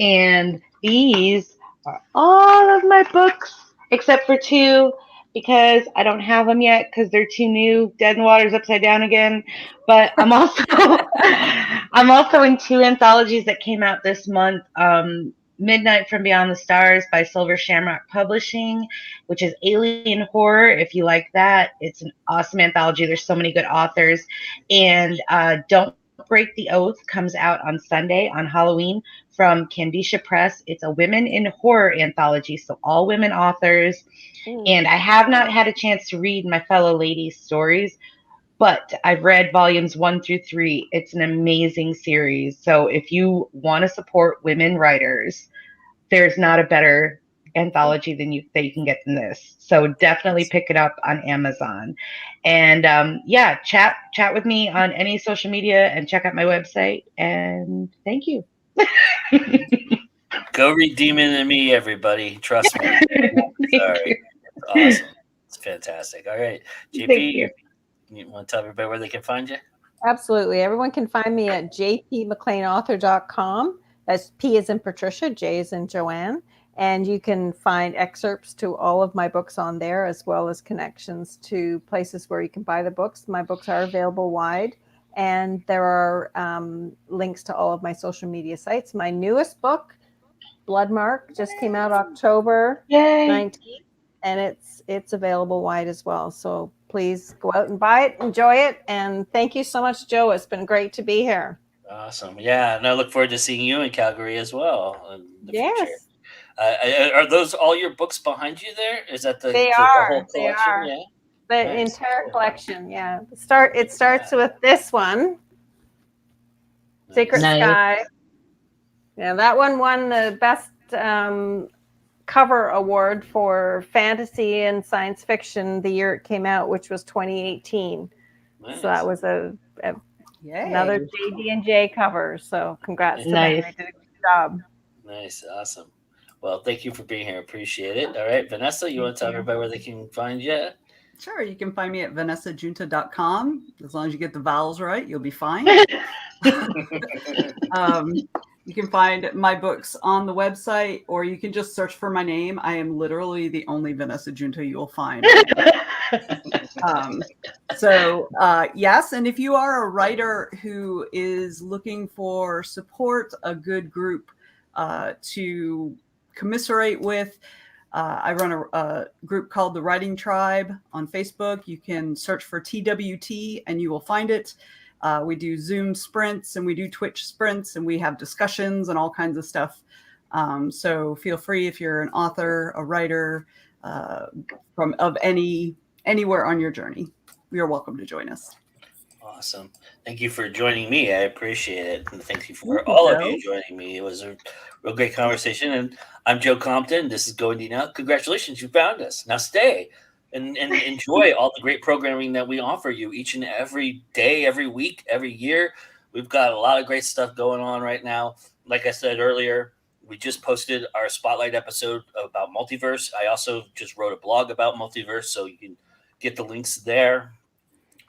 S5: and these are all of my books except for two because I don't have them yet because they're too new. Dead in the Water's upside down again. But I'm also I'm also in two anthologies that came out this month. Midnight from Beyond the Stars by Silver Shamrock Publishing, which is alien horror. If you like that, it's an awesome anthology. There's so many good authors. And Don't Break the Oath comes out on Sunday on Halloween from Candisha Press. It's a women in horror anthology, so all women authors. And I have not had a chance to read my fellow ladies' stories, but I've read volumes 1 through 3. It's an amazing series. So if you want to support women writers, there's not a better anthology that you can get than this. So definitely pick it up on Amazon. And yeah, chat with me on any social media and check out my website. And thank you.
S1: Go read Demon and Me, everybody. Trust me. Sorry. It's awesome. It's fantastic. All right. JP, you want to tell everybody where they can find you?
S4: Absolutely. Everyone can find me at jpmcleanauthor.com. That's P as in Patricia, J as in Joanne. And you can find excerpts to all of my books on there, as well as connections to places where you can buy the books. My books are available wide. And there are links to all of my social media sites. My newest book, Bloodmark, just came out October 19th. And it's available wide as well. So please go out and buy it, enjoy it, and thank you so much, Joe. It's been great to be here.
S1: Awesome. Yeah, and I look forward to seeing you in Calgary as well in the future.
S4: Yes.
S1: Are those all your books behind you there? Is that the
S4: They
S1: whole
S4: are. They
S1: collection?
S4: are.
S1: Yeah.
S4: The
S1: Nice.
S4: entire collection, yeah. It starts with this one, Secret Sky. Yeah, that one won the best cover award for fantasy and science fiction the year it came out, which was 2018. Nice. So that was another JD&J cover. So congrats to them. They did a good job.
S1: Nice. Awesome. Well, thank you for being here. Appreciate it. All right. Vanessa, you want to tell everybody where they can find you?
S2: Sure. You can find me at venessagiunta.com. As long as you get the vowels right, you'll be fine. You can find my books on the website, or you can just search for my name. I am literally the only Venessa Giunta you will find. Yes, and if you are a writer who is looking for support, a good group to commiserate with, I run a group called the Writing Tribe on Facebook. You can search for TWT and you will find it. We do Zoom sprints and we do Twitch sprints and we have discussions and all kinds of stuff. So feel free, if you're an author, a writer, of anywhere on your journey, you're welcome to join us.
S1: Awesome. Thank you for joining me. I appreciate it. And thank you for all of you joining me. It was a real great conversation. And I'm Joe Compton. This is Going Deep Now. Congratulations, you found us. Now stay and enjoy all the great programming that we offer you each and every day, every week, every year. We've got a lot of great stuff going on right now. Like I said earlier, we just posted our spotlight episode about multiverse. I also just wrote a blog about multiverse, so you can get the links there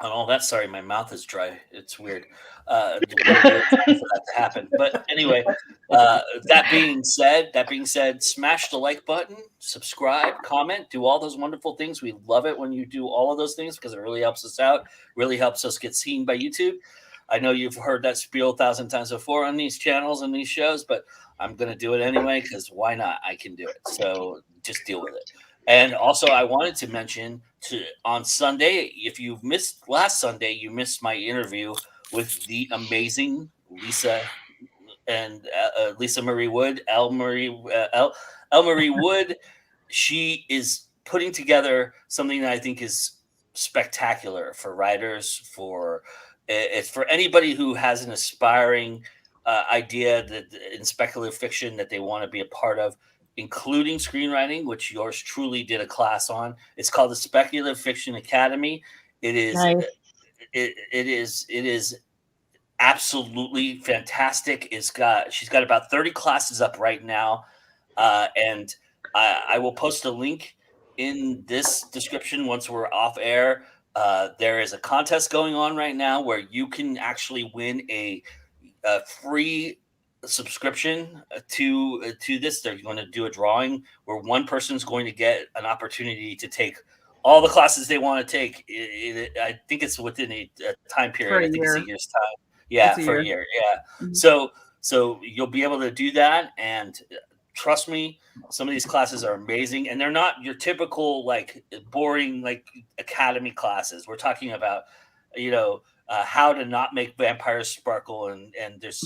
S1: and all that. Sorry, my mouth is dry. It's weird for that to happen. But anyway, that being said, smash the like button, subscribe, comment, do all those wonderful things. We love it when you do all of those things because it really helps us out, really helps us get seen by YouTube. I know you've heard that spiel 1,000 times before on these channels and these shows, but I'm going to do it anyway because why not? I can do it. So just deal with it. And also, I wanted to mention on Sunday, if you missed last Sunday, you missed my interview with the amazing Lisa and Lisa Marie Wood, L. Marie Wood. She is putting together something that I think is spectacular for writers, it's for anybody who has an aspiring idea that in speculative fiction that they want to be a part of, including screenwriting, which yours truly did a class on. It's called the Speculative Fiction Academy. It is nice. It is absolutely fantastic. She's got about 30 classes up right now, and I will post a link in this description once we're off air. There is a contest going on right now where you can actually win a free subscription to this. They're going to do a drawing where one person's going to get an opportunity to take all the classes they want to take. I think it's within a time period. I think it's a year's time. Yeah, for a year. Yeah. Mm-hmm. So you'll be able to do that, and trust me, some of these classes are amazing, and they're not your typical like boring like academy classes. We're talking about, how to not make vampires sparkle, and there's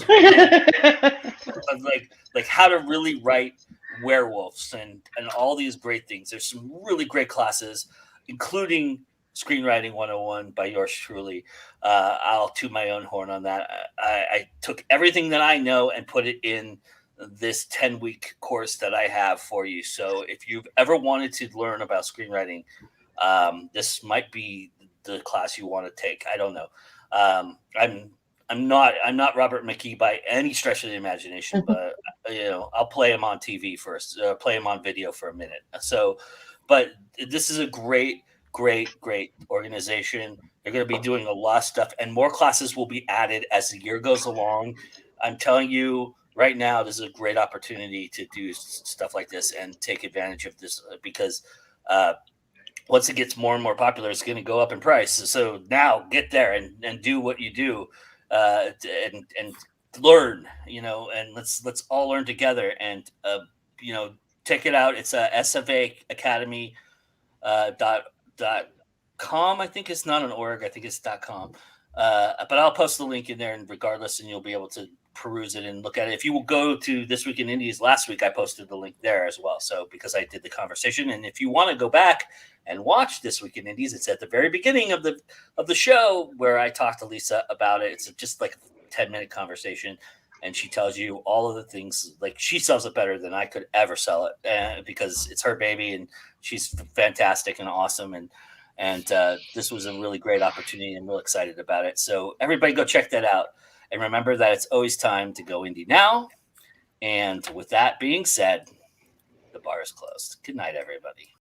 S1: like how to really write werewolves and all these great things. There's some really great classes, including Screenwriting 101 by yours truly. I'll toot my own horn on that. I took everything that I know and put it in this 10-week course that I have for you. So if you've ever wanted to learn about screenwriting, this might be the class you want to take. I don't know. I'm not Robert McKee by any stretch of the imagination, but I'll play him on TV first, play him on video for a minute. So, but this is a great organization. They're going to be doing a lot of stuff, and more classes will be added as the year goes along. I'm telling you right now, this is a great opportunity to do stuff like this and take advantage of this, because once it gets more and more popular, it's going to go up in price. So now get there and do what you do, and learn, and let's all learn together, and check it out. It's SFA Academy .com. I think it's not an org. I think it's .com. But I'll post the link in there, and regardless, and you'll be able to peruse it and look at it. If you will go to This Week in Indies last week, I posted the link there as well. So because I did the conversation, and if you want to go back and watch This Week in Indies, it's at the very beginning of the show where I talked to Lisa about it. It's just like a 10-minute conversation, and she tells you all of the things. Like, she sells it better than I could ever sell it, because it's her baby, and she's fantastic and awesome. And this was a really great opportunity. I'm real excited about it. So everybody go check that out. And remember that it's always time to go indie now. And with that being said, the bar is closed. Good night, everybody.